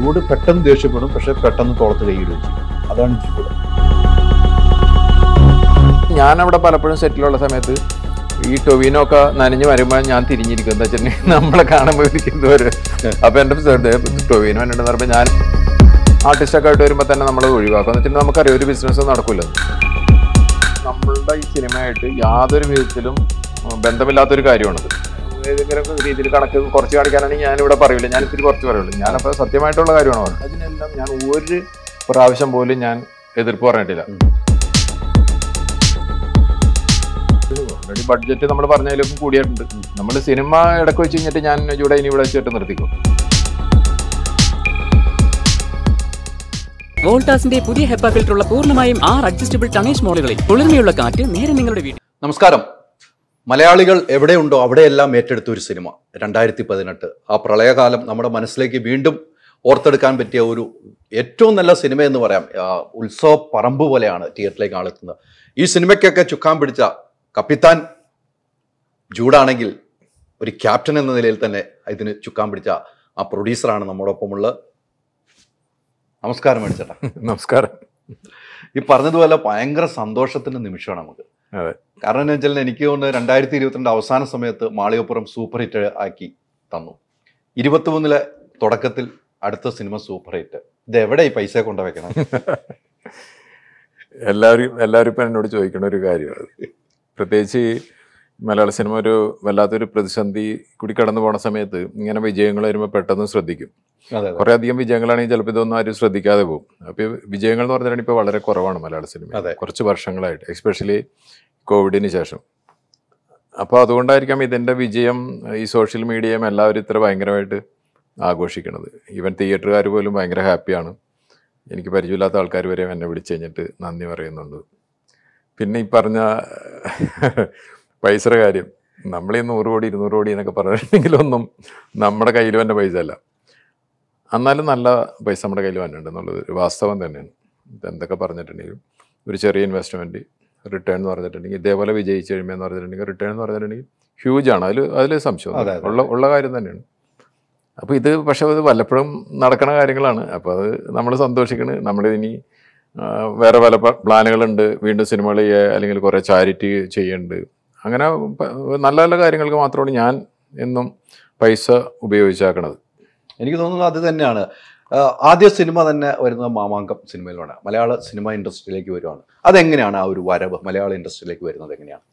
ചൂട് പെട്ടെന്ന് ദേഷ്യപ്പെടും, പക്ഷെ പെട്ടെന്ന് തോളത്ത് കൈയിടുകയും ചെയ്യും. അതാണ് ചൂട്. ഞാനവിടെ പലപ്പോഴും സെറ്റിലുള്ള സമയത്ത് ഈ ടൊവിനോ ഒക്കെ നനഞ്ഞ് വരുമ്പോൾ ഞാൻ തിരിഞ്ഞിരിക്കും. എന്താ വെച്ചിട്ടുണ്ടെങ്കിൽ നമ്മളെ കാണുമ്പോൾ ഇരിക്കുന്നവര്. അപ്പൊ എൻ്റെ ടൊവിനോ എന്നു പറയുമ്പോൾ ഞാൻ ആർട്ടിസ്റ്റൊക്കെ ആയിട്ട് വരുമ്പോൾ തന്നെ നമ്മൾ ഒഴിവാക്കുക. എന്ന് വെച്ചാൽ നമുക്കറിയാം ഒരു ബിസിനസ് നടക്കില്ല. നമ്മളുടെ ഈ സിനിമയായിട്ട് യാതൊരു വിധത്തിലും ബന്ധമില്ലാത്തൊരു കാര്യമാണത്. ഏതെങ്കിലും രീതിയിൽ കണക്ക് കുറച്ച് കാണിക്കാനാണെങ്കിൽ ഞാനിവിടെ പറയില്ല, ഞാൻ ഇത്തിരി കുറച്ച് പറയുള്ളൂ. ഞാനപ്പോൾ സത്യമായിട്ടുള്ള കാര്യമാണ് പറയുന്നത്. അതിനെല്ലാം ഞാൻ ഒരു പ്രാവശ്യം പോലും ഞാൻ എതിർപ്പ് പറഞ്ഞിട്ടില്ല. ഓൾറെഡി ബഡ്ജറ്റ് നമ്മൾ പറഞ്ഞതിലും കൂടിയിട്ടുണ്ട്. നമ്മൾ സിനിമ ഇടയ്ക്ക് വെച്ച് കഴിഞ്ഞിട്ട് ഞാൻ ഇവിടെ ഇനി ഇവിടെ വെച്ചിട്ട് നിർത്തിക്കും. വോൾട്ടാസിന്റെ പുതിയ ഹെപ്പ ഫിൽറ്ററുള്ള പൂർണ്ണമായും 6 അഡ്ജസ്റ്റബിൾ ടണേജ് മോഡലുകളിൽ കുളിർമയുള്ള കാറ്റ് നേരെ നിങ്ങളുടെ വീട്ടിൽ. നമസ്കാരം. മലയാളികൾ എവിടെയുണ്ടോ അവിടെയെല്ലാം ഏറ്റെടുത്ത ഒരു സിനിമ 2018. ആ പ്രളയകാലം നമ്മുടെ മനസ്സിലേക്ക് വീണ്ടും ഓർത്തെടുക്കാൻ പറ്റിയ ഒരു ഏറ്റവും നല്ല സിനിമ എന്ന് പറയാം. ഉത്സവ പറമ്പ് പോലെയാണ് തിയേറ്ററിലേക്ക് ആളെത്തുന്നത്. ഈ സിനിമയ്ക്കൊക്കെ ചുക്കാൻ പിടിച്ച കപ്പിത്താൻ ജൂഡാണെങ്കിൽ ഒരു ക്യാപ്റ്റൻ എന്ന നിലയിൽ തന്നെ ഇതിന് ചുക്കാൻ പിടിച്ച ആ പ്രൊഡ്യൂസറാണ് നമ്മോടൊപ്പമുള്ളത്. നമസ്കാരം മേടിച്ചേട്ടാ. നമസ്കാരം. ഈ പറഞ്ഞതുപോലെ ഭയങ്കര സന്തോഷത്തിന്റെ നിമിഷമാണ് നമുക്ക്. കാരണം എന്ന് വെച്ചാൽ എനിക്ക് തോന്നുന്നു 2022 അവസാന സമയത്ത് മാളികപ്പുറം സൂപ്പർ ഹിറ്റ് ആക്കി തന്നു. 2023 തുടക്കത്തിൽ അടുത്ത സിനിമ സൂപ്പർ ഹിറ്റ്. ഇത് എവിടെ ഈ പൈസ കൊണ്ടുവയ്ക്കണം? എല്ലാവരും ഇപ്പം എന്നോട് ചോദിക്കുന്ന ഒരു കാര്യമാണ്. പ്രത്യേകിച്ച് മലയാള സിനിമ ഒരു വല്ലാത്തൊരു പ്രതിസന്ധി കൂടി കടന്നു പോണ സമയത്ത് ഇങ്ങനെ വിജയങ്ങൾ വരുമ്പോൾ പെട്ടെന്ന് ശ്രദ്ധിക്കും. കുറെ അധികം വിജയങ്ങളാണെങ്കിൽ ചിലപ്പോൾ ഇതൊന്നും ആരും ശ്രദ്ധിക്കാതെ പോകും. അപ്പോൾ വിജയങ്ങൾ എന്ന് പറഞ്ഞിട്ടുണ്ടെങ്കിൽ ഇപ്പോൾ വളരെ കുറവാണ് മലയാള സിനിമ കുറച്ച് വർഷങ്ങളായിട്ട്, എസ്പെഷ്യലി കോവിഡിന് ശേഷം. അപ്പോൾ അതുകൊണ്ടായിരിക്കാം ഇതിൻ്റെ വിജയം ഈ സോഷ്യൽ മീഡിയയും എല്ലാവരും ഇത്ര ഭയങ്കരമായിട്ട് ആഘോഷിക്കുന്നത്. ഈവൻ തിയേറ്ററുകാർ പോലും ഭയങ്കര ഹാപ്പിയാണ്. എനിക്ക് പരിചയമില്ലാത്ത ആൾക്കാർ വരെ എന്നെ വിളിച്ചു കഴിഞ്ഞിട്ട് നന്ദി പറയുന്നുണ്ട്. പിന്നെ ഈ പറഞ്ഞ പൈസയുടെ കാര്യം, നമ്മൾ ഈ 100 കോടി 200 കോടി എന്നൊക്കെ പറഞ്ഞിട്ടുണ്ടെങ്കിലൊന്നും നമ്മുടെ കയ്യിൽ തന്നെ പൈസ അല്ല. എന്നാലും നല്ല പൈസ നമ്മുടെ കയ്യിൽ വന്നിട്ടുണ്ട് എന്നുള്ളത് ഒരു വാസ്തവം തന്നെയാണ്. എന്തൊക്കെ പറഞ്ഞിട്ടുണ്ടെങ്കിലും ഒരു ചെറിയ ഇൻവെസ്റ്റ്മെൻറ്റ് റിട്ടേൺ എന്ന് പറഞ്ഞിട്ടുണ്ടെങ്കിൽ ഇതേപോലെ വിജയിച്ച് കഴിയുമ്പോൾ എന്ന് പറഞ്ഞിട്ടുണ്ടെങ്കിൽ റിട്ടേൺ എന്ന് പറഞ്ഞിട്ടുണ്ടെങ്കിൽ ഹ്യൂജാണ്. അതിൽ സംശയം ഉള്ള കാര്യം തന്നെയാണ്. അപ്പോൾ ഇത് പക്ഷേ അത് വല്ലപ്പോഴും നടക്കുന്ന കാര്യങ്ങളാണ്. അപ്പോൾ അത് നമ്മൾ സന്തോഷിക്കണം. നമ്മളിനി വേറെ പല പ്ലാനുകളുണ്ട്. വീണ്ടും സിനിമകൾ ചെയ്യുക, അല്ലെങ്കിൽ കുറേ ചാരിറ്റി ചെയ്യുന്നുണ്ട്. അങ്ങനെ നല്ല നല്ല കാര്യങ്ങൾക്ക് മാത്രമാണ് ഞാൻ എന്നും പൈസ ഉപയോഗിച്ചാക്കണത്. എനിക്ക് തോന്നുന്നു അത് തന്നെയാണ്. ആദ്യ സിനിമ തന്നെ വരുന്നത് മാമാങ്കം സിനിമയിലാണ്. മലയാള സിനിമ ഇൻഡസ്ട്രിയിലേക്ക് വരുവാണ്. അതെങ്ങനെയാണ് ആ ഒരു വരവ് മലയാള ഇൻഡസ്ട്രിയിലേക്ക് വരുന്നത്? എങ്ങനെയാണ്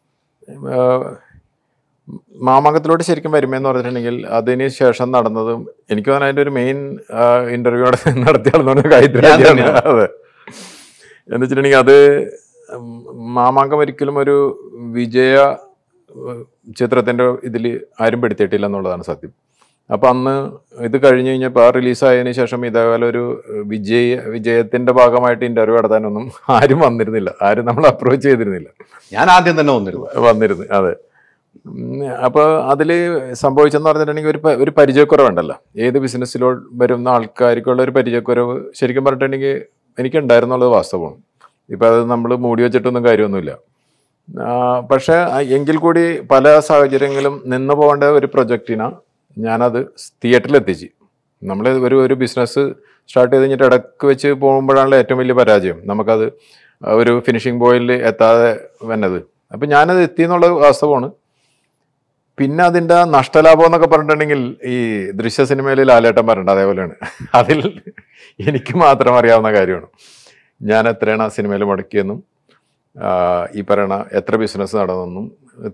മാമാങ്കത്തിലോട്ട് ശരിക്കും വരുമെന്ന് പറഞ്ഞിട്ടുണ്ടെങ്കിൽ അതിന് ശേഷം നടന്നതും എനിക്ക് തോന്നുന്നു അതിൻ്റെ ഒരു മെയിൻ ഇൻ്റർവ്യൂ നടത്തിയാണെന്ന് കാര്യത്തിലാണ്. അതെ, എന്ന് വെച്ചിട്ടുണ്ടെങ്കിൽ അത് മാമാങ്കം ഒരിക്കലും ഒരു വിജയ ചിത്രത്തിൻ്റെ ഇതിൽ ആരും പെടുത്തിയിട്ടില്ല എന്നുള്ളതാണ് സത്യം. അപ്പം അന്ന് ഇത് കഴിഞ്ഞ് കഴിഞ്ഞപ്പോൾ ആ റിലീസായതിനു ശേഷം ഇതേപോലെ ഒരു വിജയത്തിൻ്റെ ഭാഗമായിട്ട് ഇൻ്റർവ്യൂ നടത്താനൊന്നും ആരും വന്നിരുന്നില്ല. ആരും നമ്മൾ അപ്രോച്ച് ചെയ്തിരുന്നില്ല. ഞാൻ ആദ്യം തന്നെ വന്നിരുന്നു. അതെ. അപ്പോൾ അതിൽ സംഭവിച്ചെന്ന് പറഞ്ഞിട്ടുണ്ടെങ്കിൽ ഒരു പരിചയക്കുറവുണ്ടല്ലോ. ഏത് ബിസിനസ്സിലോ വരുന്ന ആൾക്കാർക്കുള്ള ഒരു പരിചയക്കുറവ് ശരിക്കും പറഞ്ഞിട്ടുണ്ടെങ്കിൽ എനിക്കുണ്ടായിരുന്നുള്ളത് വാസ്തവമാണ്. ഇപ്പം അത് നമ്മൾ മൂടി വെച്ചിട്ടൊന്നും കാര്യമൊന്നുമില്ല. പക്ഷേ എങ്കിൽ കൂടി പല സാഹചര്യങ്ങളും നിന്ന് പോകേണ്ട ഒരു പ്രൊജക്റ്റിനാണ് ഞാനത് തിയേറ്ററിലെത്തിച്ച്. നമ്മൾ ഒരു ബിസിനസ് സ്റ്റാർട്ട് ചെയ്ത് കഴിഞ്ഞിട്ട് ഇടയ്ക്ക് വെച്ച് പോകുമ്പോഴാണല്ലോ ഏറ്റവും വലിയ പരാജയം. നമുക്കത് ഒരു ഫിനിഷിംഗ് പോയിന്റിൽ എത്താതെ വന്നത്. അപ്പം ഞാനത് എത്തിയെന്നുള്ള വാസ്തവമാണ്. പിന്നെ അതിൻ്റെ നഷ്ടലാഭം എന്നൊക്കെ പറഞ്ഞിട്ടുണ്ടെങ്കിൽ ഈ ദൃശ്യ സിനിമയിൽ ലാലേട്ടൻ പറഞ്ഞിട്ടുണ്ട്, അതേപോലെയാണ്. അതിൽ എനിക്ക് മാത്രം അറിയാവുന്ന കാര്യമാണ് ഞാൻ എത്രയാണ് ആ സിനിമയിൽ മുടക്കിയെന്നും ഈ പറയണ എത്ര ബിസിനസ് നടന്നെന്നും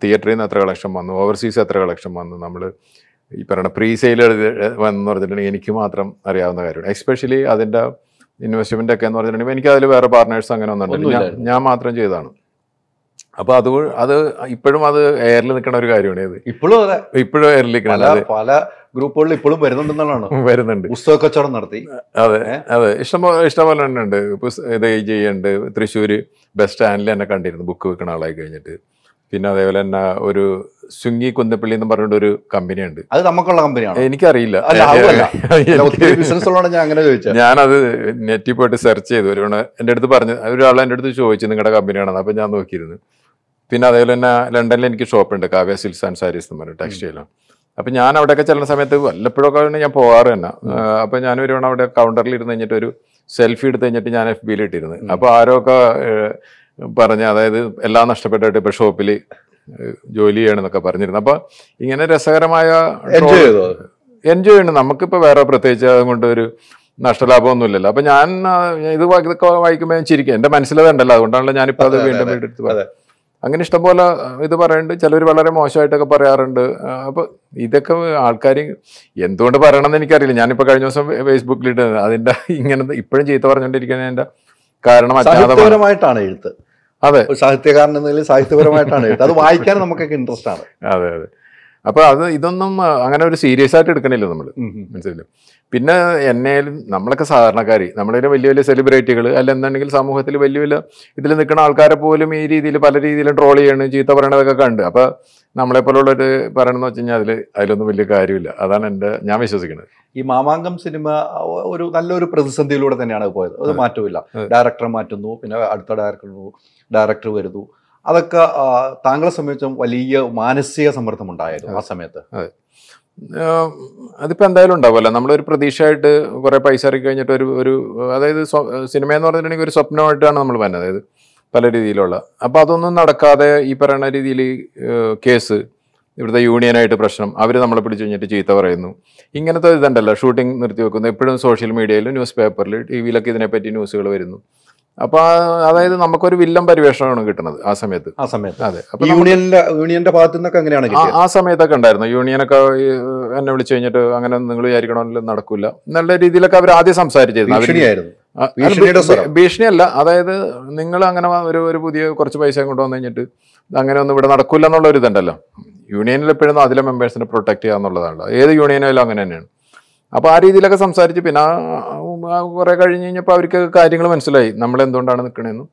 തിയേറ്ററിൽ നിന്ന് എത്ര കളക്ഷൻ വന്നു, ഓവർസീസ് എത്ര കളക്ഷൻ വന്നു, നമ്മൾ ഈ പറയണ പ്രീ സെയിൽ വന്നെന്ന് പറഞ്ഞിട്ടുണ്ടെങ്കിൽ എനിക്ക് മാത്രം അറിയാവുന്ന കാര്യമാണ്. എസ്പെഷ്യലി അതിൻ്റെ ഇൻവെസ്റ്റ്മെൻ്റ് ഒക്കെ എന്ന് പറഞ്ഞിട്ടുണ്ടെങ്കിൽ എനിക്ക് അതിൽ വേറെ പാർട്ട്നേഴ്സ് അങ്ങനെ ഒന്നുമില്ല, ഞാൻ മാത്രം ചെയ്തതാണ്. അപ്പോൾ അത് ഇപ്പോഴും അത് എയറിൽ നിൽക്കുന്ന ഒരു കാര്യമാണ്. ഇത് ഇപ്പോഴും എയറിൽ നിൽക്കണം. പല ഗ്രൂപ്പുകളിൽ ഇപ്പോഴും വരുന്നുണ്ട്. പുസ്തക കച്ചവടം നടത്തി. അതെ, ഇഷ്ടംപോലെ തന്നെ ഉണ്ട്. ഇത് ചെയ്യുന്നുണ്ട്. തൃശ്ശൂർ ബസ് സ്റ്റാൻഡിൽ എന്നെ കണ്ടിരുന്നു ബുക്ക് വെക്കുന്ന ആളായി കഴിഞ്ഞിട്ട്. പിന്നെ അതേപോലെ തന്നെ ഒരു സുങ്ങി കുന്നപ്പള്ളി എന്ന് പറഞ്ഞിട്ട് ഒരു കമ്പനിയുണ്ട്. അത് നമുക്കുള്ള കമ്പനിയാണ്. എനിക്കറിയില്ല, ഞാനത് നെറ്റിൽ പോയിട്ട് സെർച്ച് ചെയ്തു. എൻ്റെ അടുത്ത് പറഞ്ഞു, ഒരാൾ എൻ്റെ അടുത്ത് ചോദിച്ചു നിങ്ങളുടെ കമ്പനിയാണെന്ന്. അപ്പം ഞാൻ നോക്കിയിരുന്നു. പിന്നെ അതേപോലെ തന്നെ ലണ്ടനിൽ എനിക്ക് ഷോപ്പുണ്ട്, കാവ്യ സിൽക്സ് ആൻഡ് സാരീസ് എന്ന് പറഞ്ഞ ടെക്സ്റ്റൈലാണ്. അപ്പം ഞാൻ അവിടെയൊക്കെ ചെല്ലുന്ന സമയത്ത് വല്ലപ്പോഴൊക്കെ ഞാൻ പോകാറ് തന്നെ. അപ്പം ഞാൻ ഒരു തവണ അവിടെ കൗണ്ടറിൽ ഇരുന്ന് കഴിഞ്ഞിട്ട് ഒരു സെൽഫി എടുത്ത് കഴിഞ്ഞിട്ട് ഞാൻ FB ഇട്ടിരുന്നു. അപ്പോൾ ആരോ ഒക്കെ പറഞ്ഞ്, അതായത് എല്ലാം നഷ്ടപ്പെട്ടിട്ട് ഇപ്പം ഷോപ്പിൽ ജോലി ചെയ്യണമെന്നൊക്കെ പറഞ്ഞിരുന്നു. അപ്പോൾ ഇങ്ങനെ രസകരമായ എൻജോയ് ചെയ്യണം. നമുക്കിപ്പോൾ വേറെ പ്രത്യേകിച്ച് അതുകൊണ്ട് ഒരു നഷ്ടലാഭമൊന്നുമില്ലല്ലോ. അപ്പം ഞാൻ ഇത് വായിക്കുമ്പോൾ ഞാൻ ചിരിക്കും. എൻ്റെ മനസ്സിലതുണ്ടല്ലോ, അതുകൊണ്ടാണല്ലോ ഞാനിപ്പോൾ അത് വീണ്ടും എടുത്ത് പറയാം. അങ്ങനെ ഇഷ്ടംപോലെ ഇത് പറയുന്നുണ്ട്. ചിലർ വളരെ മോശമായിട്ടൊക്കെ പറയാറുണ്ട്. അപ്പോൾ ഇതൊക്കെ ആൾക്കാർ എന്തുകൊണ്ട് പറയണമെന്ന് എനിക്കറിയില്ല. ഞാനിപ്പോൾ കഴിഞ്ഞ ദിവസം ഫേസ്ബുക്കിലിട്ട് അതിൻ്റെ ഇങ്ങനെ ഇപ്പോഴും ചീത്ത പറഞ്ഞുകൊണ്ടിരിക്കുന്നതിൻ്റെ കാരണം സാഹിത്യപരമായിട്ടാണ് എഴുത്ത്. അതെ, സാഹിത്യകാരൻ എന്നതിൽ സാഹിത്യപരമായിട്ടാണ് എഴുത്ത്. അത് വായിക്കാൻ നമുക്കൊക്കെ ഇൻട്രസ്റ്റ് ആണ്. അതെ അതെ. അപ്പോൾ അത് ഇതൊന്നും അങ്ങനെ ഒരു സീരിയസ് ആയിട്ട് എടുക്കണില്ല നമ്മൾ, മനസ്സിലായില്ലേ. പിന്നെ എന്നേലും നമ്മളൊക്കെ സാധാരണക്കാർ, നമ്മളിൽ വലിയ വലിയ സെലിബ്രിറ്റികൾ അല്ല എന്നുണ്ടെങ്കിൽ സമൂഹത്തിൽ വലിയ വലിയ ഇതിൽ നിൽക്കുന്ന ആൾക്കാരെ പോലും ഈ രീതിയിൽ പല രീതിയിലും ട്രോൾ ചെയ്യണം, ചീത്ത പറയണതൊക്കെ കണ്ട്. അപ്പോൾ നമ്മളെപ്പോലുള്ളൊരു പറയണമെന്ന് വെച്ച് കഴിഞ്ഞാൽ അതിലൊന്നും വലിയ കാര്യമില്ല. അതാണ് ഞാൻ വിശ്വസിക്കുന്നത്. ഈ മാമാങ്കം സിനിമ ഒരു നല്ലൊരു പ്രതിസന്ധിയിലൂടെ തന്നെയാണ് പോയത്. അത് മാറ്റമില്ല. ഡയറക്ടറെ മാറ്റുന്നു, പിന്നെ അടുത്ത ഡയറക്ടർ വരുന്നു. അതൊക്കെ താങ്കളെ സംബന്ധിച്ചും വലിയ മാനസിക സമ്മർദ്ദം ഉണ്ടായിരുന്നു ആ സമയത്ത്. അതെ, അതിപ്പോൾ എന്തായാലും ഉണ്ടാവുമല്ലോ. നമ്മളൊരു പ്രതീക്ഷയായിട്ട് കുറേ പൈസ ഇറക്കി കഴിഞ്ഞിട്ട് ഒരു അതായത് സിനിമ എന്ന് പറഞ്ഞിട്ടുണ്ടെങ്കിൽ ഒരു സ്വപ്നമായിട്ടാണ് നമ്മൾ പറഞ്ഞത്, അതായത് പല രീതിയിലുള്ള. അപ്പോൾ അതൊന്നും നടക്കാതെ ഈ പറയുന്ന രീതിയിൽ കേസ്, ഇവിടുത്തെ യൂണിയനായിട്ട് പ്രശ്നം, അവർ നമ്മളെ പിടിച്ചു കഴിഞ്ഞിട്ട് ചീത്ത പറയുന്നു, ഇങ്ങനത്തെ ഇതുണ്ടല്ലോ. ഷൂട്ടിംഗ് നിർത്തി വെക്കുന്നു, എപ്പോഴും സോഷ്യൽ മീഡിയയിലും ന്യൂസ് പേപ്പറിൽ TV-ലൊക്കെ ഇതിനെപ്പറ്റി ന്യൂസുകൾ വരുന്നു. അപ്പോൾ അതായത് നമുക്കൊരു വില്ലൻ പരിവേഷണമാണ് കിട്ടുന്നത് ആ സമയത്ത്. അതെ, അപ്പോൾ യൂണിയന്റെ ഭാഗത്തു നിന്നൊക്കെ എങ്ങനെയാണ് ആ സമയത്തൊക്കെ ഉണ്ടായിരുന്നു. യൂണിയനൊക്കെ എന്നെ വിളിച്ചു കഴിഞ്ഞിട്ട് അങ്ങനെ നിങ്ങൾ വിചാരിക്കണമെങ്കിൽ നടക്കില്ല എന്നുള്ള രീതിയിലൊക്കെ അവർ ആദ്യം സംസാരിച്ചിരുന്നു. ഭീഷണിയല്ല, അതായത് നിങ്ങൾ അങ്ങനെ ഒരു പുതിയ കുറച്ച് പൈസ കൊണ്ടുവന്നു കഴിഞ്ഞിട്ട് അങ്ങനെ ഒന്നും ഇവിടെ നടക്കില്ല എന്നുള്ള ഒരു ഇതുണ്ടല്ലോ. യൂണിയനിൽ എപ്പോഴും അതിലെ മെമ്പേഴ്സിനെ പ്രൊട്ടക്ട് ചെയ്യുക എന്നുള്ളതാണല്ലോ. ഏത് യൂണിയനായാലും അങ്ങനെ തന്നെയാണ്. അപ്പോൾ ആ രീതിയിലൊക്കെ സംസാരിച്ച് പിന്നെ കുറേ കഴിഞ്ഞ് കഴിഞ്ഞപ്പോൾ അവർക്ക് കാര്യങ്ങൾ മനസ്സിലായി നമ്മൾ എന്തുകൊണ്ടാണ് നിൽക്കണതെന്നും.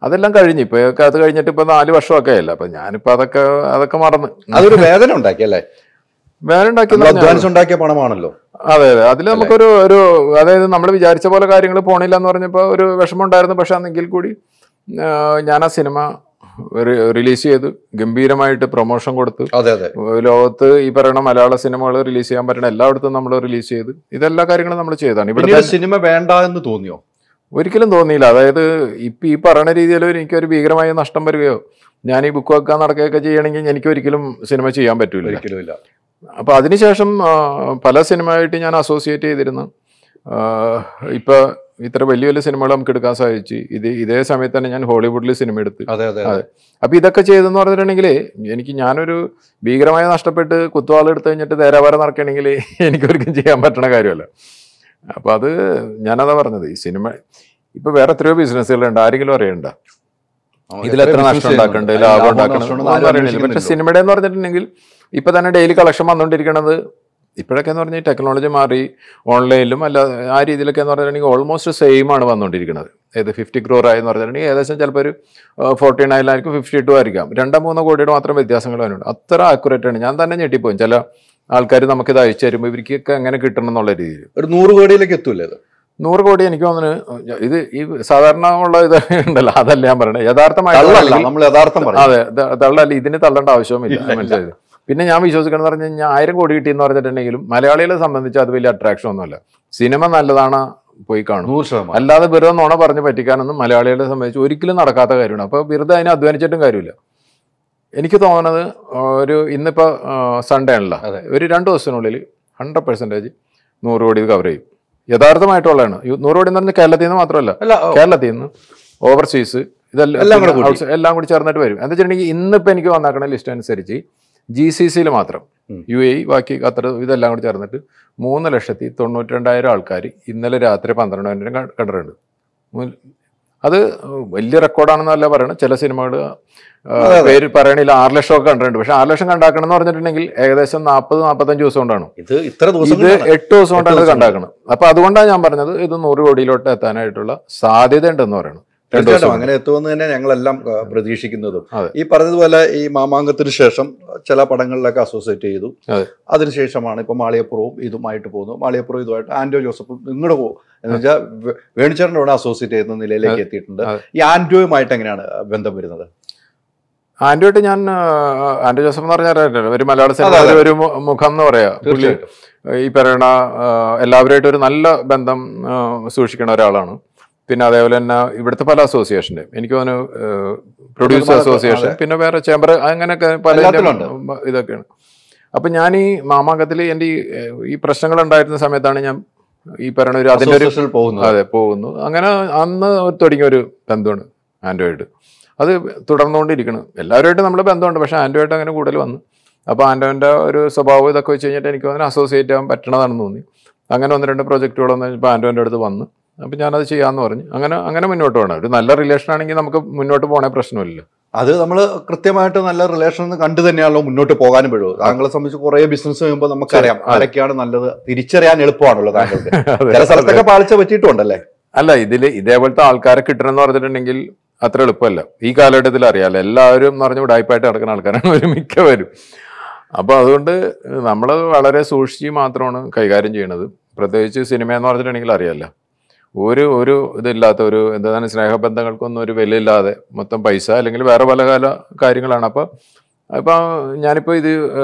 അതെല്ലാം കഴിഞ്ഞു. ഇപ്പോൾ അത് കഴിഞ്ഞിട്ട് ഇപ്പോൾ 4 വർഷമൊക്കെ ആയില്ല. അപ്പം ഞാനിപ്പോൾ അതൊക്കെ മറന്ന്. അതൊരു വേദന ഉണ്ടാക്കിയല്ലേ? വേദന ഉണ്ടാക്കിയ പണമാണല്ലോ. അതെ അതെ. അതിൽ നമുക്കൊരു അതായത് നമ്മൾ വിചാരിച്ച പോലെ കാര്യങ്ങൾ പോണില്ല എന്ന് പറഞ്ഞപ്പോൾ ഒരു വിഷമം ഉണ്ടായിരുന്നു. പക്ഷെ അന്നെങ്കിൽ കൂടി ഞാൻ ആ സിനിമ റിലീസ് ചെയ്തു, ഗംഭീരമായിട്ട് പ്രൊമോഷൻ കൊടുത്തു. ലോകത്ത് ഈ പറയുന്ന മലയാള സിനിമകൾ റിലീസ് ചെയ്യാൻ പറ്റണ എല്ലായിടത്തും നമ്മൾ റിലീസ് ചെയ്ത് ഇതെല്ലാ കാര്യങ്ങളും നമ്മൾ ചെയ്താണ്. ഇവിടെ സിനിമ വേണ്ട എന്ന് തോന്നിയോ? ഒരിക്കലും തോന്നിയില്ല. അതായത് ഇപ്പം ഈ പറയുന്ന രീതിയിൽ എനിക്കൊരു ഭീകരമായ നഷ്ടം വരികയോ ഞാൻ ഈ ബുക്ക് വെക്കാൻ നടക്കുകയൊക്കെ ചെയ്യണമെങ്കിൽ എനിക്ക് ഒരിക്കലും സിനിമ ചെയ്യാൻ പറ്റൂല. ഒരിക്കലുമില്ല. അപ്പോൾ അതിനുശേഷം പല സിനിമയായിട്ട് ഞാൻ അസോസിയേറ്റ് ചെയ്തിരുന്നു. ഇപ്പൊ ഇത്ര വലിയ വലിയ സിനിമകൾ നമുക്ക് എടുക്കാൻ സാധിച്ചു. ഇതേ സമയത്ത് തന്നെ ഞാൻ ഹോളിവുഡിൽ സിനിമ എടുത്ത്. അതെ. അപ്പൊ ഇതൊക്കെ ചെയ്തെന്ന് പറഞ്ഞിട്ടുണ്ടെങ്കിൽ ഞാനൊരു ഭീകരമായി നഷ്ടപ്പെട്ട് കുത്തുവാളെടുത്ത് കഴിഞ്ഞിട്ട് തേരാവാരം നടക്കണമെങ്കിൽ എനിക്കൊരിക്കലും ചെയ്യാൻ പറ്റണ കാര്യമല്ല. അപ്പൊ അത് ഞാനതാ പറഞ്ഞത്. ഈ സിനിമ ഇപ്പൊ വേറെ എത്രയോ ബിസിനസ്സുകളുണ്ട്, ആരെങ്കിലും അറിയണ്ട ഇതിലെത്ര നഷ്ടം ഉണ്ടാക്കണ്ട്, ലാഭം ഉണ്ടാക്കണം. പക്ഷെ സിനിമയുടെ എന്ന് പറഞ്ഞിട്ടുണ്ടെങ്കിൽ ഇപ്പൊ തന്നെ ഡെയിലി കളക്ഷൻ വന്നുകൊണ്ടിരിക്കണത് ഇപ്പോഴൊക്കെ എന്ന് പറഞ്ഞാൽ ടെക്നോളജി മാറി ഓൺലൈനിലും അല്ല ആ രീതിയിലൊക്കെ എന്ന് പറഞ്ഞിട്ടുണ്ടെങ്കിൽ ഓൾമോസ്റ്റ് സെയിം ആണ് വന്നുകൊണ്ടിരിക്കുന്നത്. 50 crore ആയെന്ന് പറഞ്ഞിട്ടുണ്ടെങ്കിൽ ഏകദേശം ചിലപ്പോൾ ഒരു 49 ആയിരിക്കും, 52 ആയിരിക്കാം. 2-3 കോടിയുടെ മാത്രം വ്യത്യാസങ്ങൾ വരുന്നുണ്ട്. അത്ര ആക്യുറേറ്റ് ആണ്. ഞാൻ തന്നെ ഞെട്ടിപ്പോയി. ചില ആൾക്കാർ നമുക്കിത് അയച്ചു തരുമ്പോൾ ഇവർക്കൊക്കെ എങ്ങനെ കിട്ടണം എന്നുള്ള രീതിയിൽ. ഒരു 100 കോടിയിലേക്ക് എത്തൂല്ലേ? 100 കോടി എനിക്ക് തോന്നുന്നു. ഇത് ഈ സാധാരണ ഉള്ള ഇത് ഉണ്ടല്ലോ, അതല്ല ഞാൻ പറയണത്. യഥാർത്ഥമായിട്ട് അതെ, തള്ളല്ല, ഇതിന് തള്ളേണ്ട ആവശ്യവുമില്ല. മനസ്സിലായത്. പിന്നെ ഞാൻ വിശ്വസിക്കണം പറഞ്ഞു കഴിഞ്ഞാൽ 1000 കോടി കിട്ടിയെന്ന് പറഞ്ഞിട്ടുണ്ടെങ്കിലും മലയാളികളെ സംബന്ധിച്ച് അത് വലിയ അട്രാക്ഷൻ ഒന്നുമല്ല. സിനിമ നല്ലതാണ്, പോയി കാണും. 100%. അല്ലാതെ വെറുതെ നുണ പറഞ്ഞ് പറ്റിക്കാനൊന്നും മലയാളികളെ സംബന്ധിച്ച് ഒരിക്കലും നടക്കാത്ത കാര്യമാണ്. അപ്പോൾ വെറുതെ അതിനെ അധ്വാനിച്ചിട്ടും കാര്യമില്ല. എനിക്ക് തോന്നുന്നത് ഇന്നിപ്പോൾ സൺഡേ ആണല്ലോ, ഒരു 2 ദിവസത്തിനുള്ളിൽ 100% 100 കോടി കവർ ചെയ്യും. യഥാർത്ഥമായിട്ടുള്ളതാണ്. 100 കോടി എന്ന് പറഞ്ഞാൽ കേരളത്തിൽ നിന്ന് മാത്രമല്ല, കേരളത്തിൽ നിന്ന് ഓവർസീസ് എല്ലാം കൂടി ചേർന്നിട്ട് വരും. എന്താ വെച്ചിട്ടുണ്ടെങ്കിൽ ഇന്നിപ്പോൾ എനിക്ക് വന്നാക്കണ ലിസ്റ്റ് അനുസരിച്ച് GCCയിൽ മാത്രം UAE ബാക്കി ഖത്തർ ഇതെല്ലാം കൂടി ചേർന്നിട്ട് 3,92,000 ആൾക്കാർ ഇന്നലെ രാത്രി 12 കണ്ടിട്ടുണ്ട്. അത് വലിയ റെക്കോർഡാണെന്നല്ല പറയണം. ചില സിനിമകൾ പേര് പറയണില്ല 6 ലക്ഷം ഒക്കെ കണ്ടിട്ടുണ്ട്. പക്ഷെ 6 ലക്ഷം കണ്ടാക്കണം എന്ന് പറഞ്ഞിട്ടുണ്ടെങ്കിൽ ഏകദേശം 40-45 ദിവസം കൊണ്ടാണ്. ഇത് 8 ദിവസം കൊണ്ടാണ് ഇത് കണ്ടാക്കണം. അപ്പൊ അതുകൊണ്ടാണ് ഞാൻ പറഞ്ഞത് ഇത് 100 കോടിയിലോട്ട് എത്താനായിട്ടുള്ള സാധ്യത ഉണ്ടെന്ന് പറയണം. തീർച്ചയായിട്ടും അങ്ങനെ എത്തുമെന്ന് തന്നെ ഞങ്ങളെല്ലാം പ്രതീക്ഷിക്കുന്നതും. ഈ പറഞ്ഞതുപോലെ ഈ മാമാങ്കത്തിന് ശേഷം ചില പടങ്ങളിലൊക്കെ അസോസിയേറ്റ് ചെയ്തു. അതിനുശേഷമാണ് ഇപ്പൊ മാളികപ്പുറവും ഇതുമായിട്ട് പോകുന്നു. മാളികപ്പുറം ഇതുമായിട്ട് ആന്റോ ജോസഫും ഇങ്ങോട്ട് പോകും എന്ന് വെച്ചാൽ വേണിച്ചേട്ടനോട് അസോസിയേറ്റ് ചെയ്യുന്ന നിലയിലേക്ക് എത്തിയിട്ടുണ്ട്. ഈ ആന്റോയുമായിട്ട് എങ്ങനെയാണ് ബന്ധം വരുന്നത്? ആൻഡ്രോയിട്ട് ഞാൻ ആൻഡ്രോ ജോസഫ് എന്ന് പറഞ്ഞാൽ ഒരു മലയാള സിനിമ ഒരു മുഖം എന്ന് പറയാ. പുള്ളി ഈ പറയുന്ന എല്ലാവരുമായിട്ട് ഒരു നല്ല ബന്ധം സൂക്ഷിക്കുന്ന ഒരാളാണ്. പിന്നെ അതേപോലെ തന്നെ ഇവിടുത്തെ പല അസോസിയേഷൻ്റെ, എനിക്ക് തോന്നുന്നു പ്രൊഡ്യൂസർ അസോസിയേഷൻ, പിന്നെ വേറെ ചേംബർ, അങ്ങനെയൊക്കെ പല ഇതൊക്കെയാണ്. അപ്പം ഞാൻ ഈ മാമാങ്കത്തിൽ എൻ്റെ ഈ പ്രശ്നങ്ങൾ ഉണ്ടായിരുന്ന സമയത്താണ് ഞാൻ ഈ പറയുന്ന ഒരു അതിൻ്റെ ഒരു അതെ പോകുന്നു. അങ്ങനെ അന്ന് തുടങ്ങിയ ഒരു ബന്ധമാണ് ആൻഡ്രോയിഡ്. അത് തുടർന്നുകൊണ്ടിരിക്കണം. എല്ലാവരുമായിട്ട് നമ്മൾ ബന്ധമുണ്ട്, പക്ഷേ ആൻഡ്രോയിഡ് അങ്ങനെ കൂടുതൽ വന്നു. അപ്പോൾ ആൻഡ്രോയിൻ്റെ ഒരു സ്വഭാവം ഇതൊക്കെ വെച്ച് കഴിഞ്ഞിട്ട് എനിക്ക് തോന്നുന്നു അസോസിയേറ്റ് ആകാൻ പറ്റണതാണെന്ന് തോന്നി. അങ്ങനെ 1-2 പ്രോജക്റ്റുകൾ വന്നു കഴിഞ്ഞപ്പോൾ ആൻഡ്രോയിൻ്റെ അടുത്ത് വന്ന്, അപ്പം ഞാനത് ചെയ്യാമെന്ന് പറഞ്ഞു. അങ്ങനെ മുന്നോട്ട് പോകണം. ഒരു നല്ല റിലേഷൻ ആണെങ്കിൽ നമുക്ക് മുന്നോട്ട് പോകണേ പ്രശ്നമില്ല. അത് നമ്മൾ കൃത്യമായിട്ട് നല്ല റിലേഷൻ കണ്ടു തന്നെയാണല്ലോ മുന്നോട്ട് പോകാനും പറ്റുള്ളൂ. താങ്കളെ സംബന്ധിച്ച് കുറേ ബിസിനസ് ചെയ്യുമ്പോൾ നമുക്കറിയാം ആരൊക്കെയാണ് നല്ലത് തിരിച്ചറിയാൻ എളുപ്പമാണല്ലോ താങ്കൾക്ക്. ചില സ്ഥലത്തൊക്കെ പാളിച്ച പറ്റിയിട്ടുണ്ടല്ലേ? അല്ല, ഇതേപോലത്തെ ആൾക്കാരെ കിട്ടണമെന്ന് പറഞ്ഞിട്ടുണ്ടെങ്കിൽ അത്ര എളുപ്പമല്ല. ഈ കാലഘട്ടത്തിൽ അറിയാമല്ലോ, എല്ലാവരും എന്ന് പറഞ്ഞ് ഉടായ്പായിട്ട് നടക്കുന്ന ആൾക്കാരാണ് ഒരു മിക്കവരും. അപ്പോൾ അതുകൊണ്ട് നമ്മൾ വളരെ സൂക്ഷിച്ച് മാത്രമാണ് കൈകാര്യം ചെയ്യണത്. പ്രത്യേകിച്ച് സിനിമ എന്ന് പറഞ്ഞിട്ടുണ്ടെങ്കിൽ അറിയാമല്ലോ, ഒരു ഇതില്ലാത്ത ഒരു എന്താണ് സ്നേഹബന്ധങ്ങൾക്കൊന്നും ഒരു വിലയില്ലാതെ മൊത്തം പൈസ അല്ലെങ്കിൽ വേറെ പല കാര്യങ്ങളാണ്. അപ്പോൾ ഞാനിപ്പോൾ ഇത്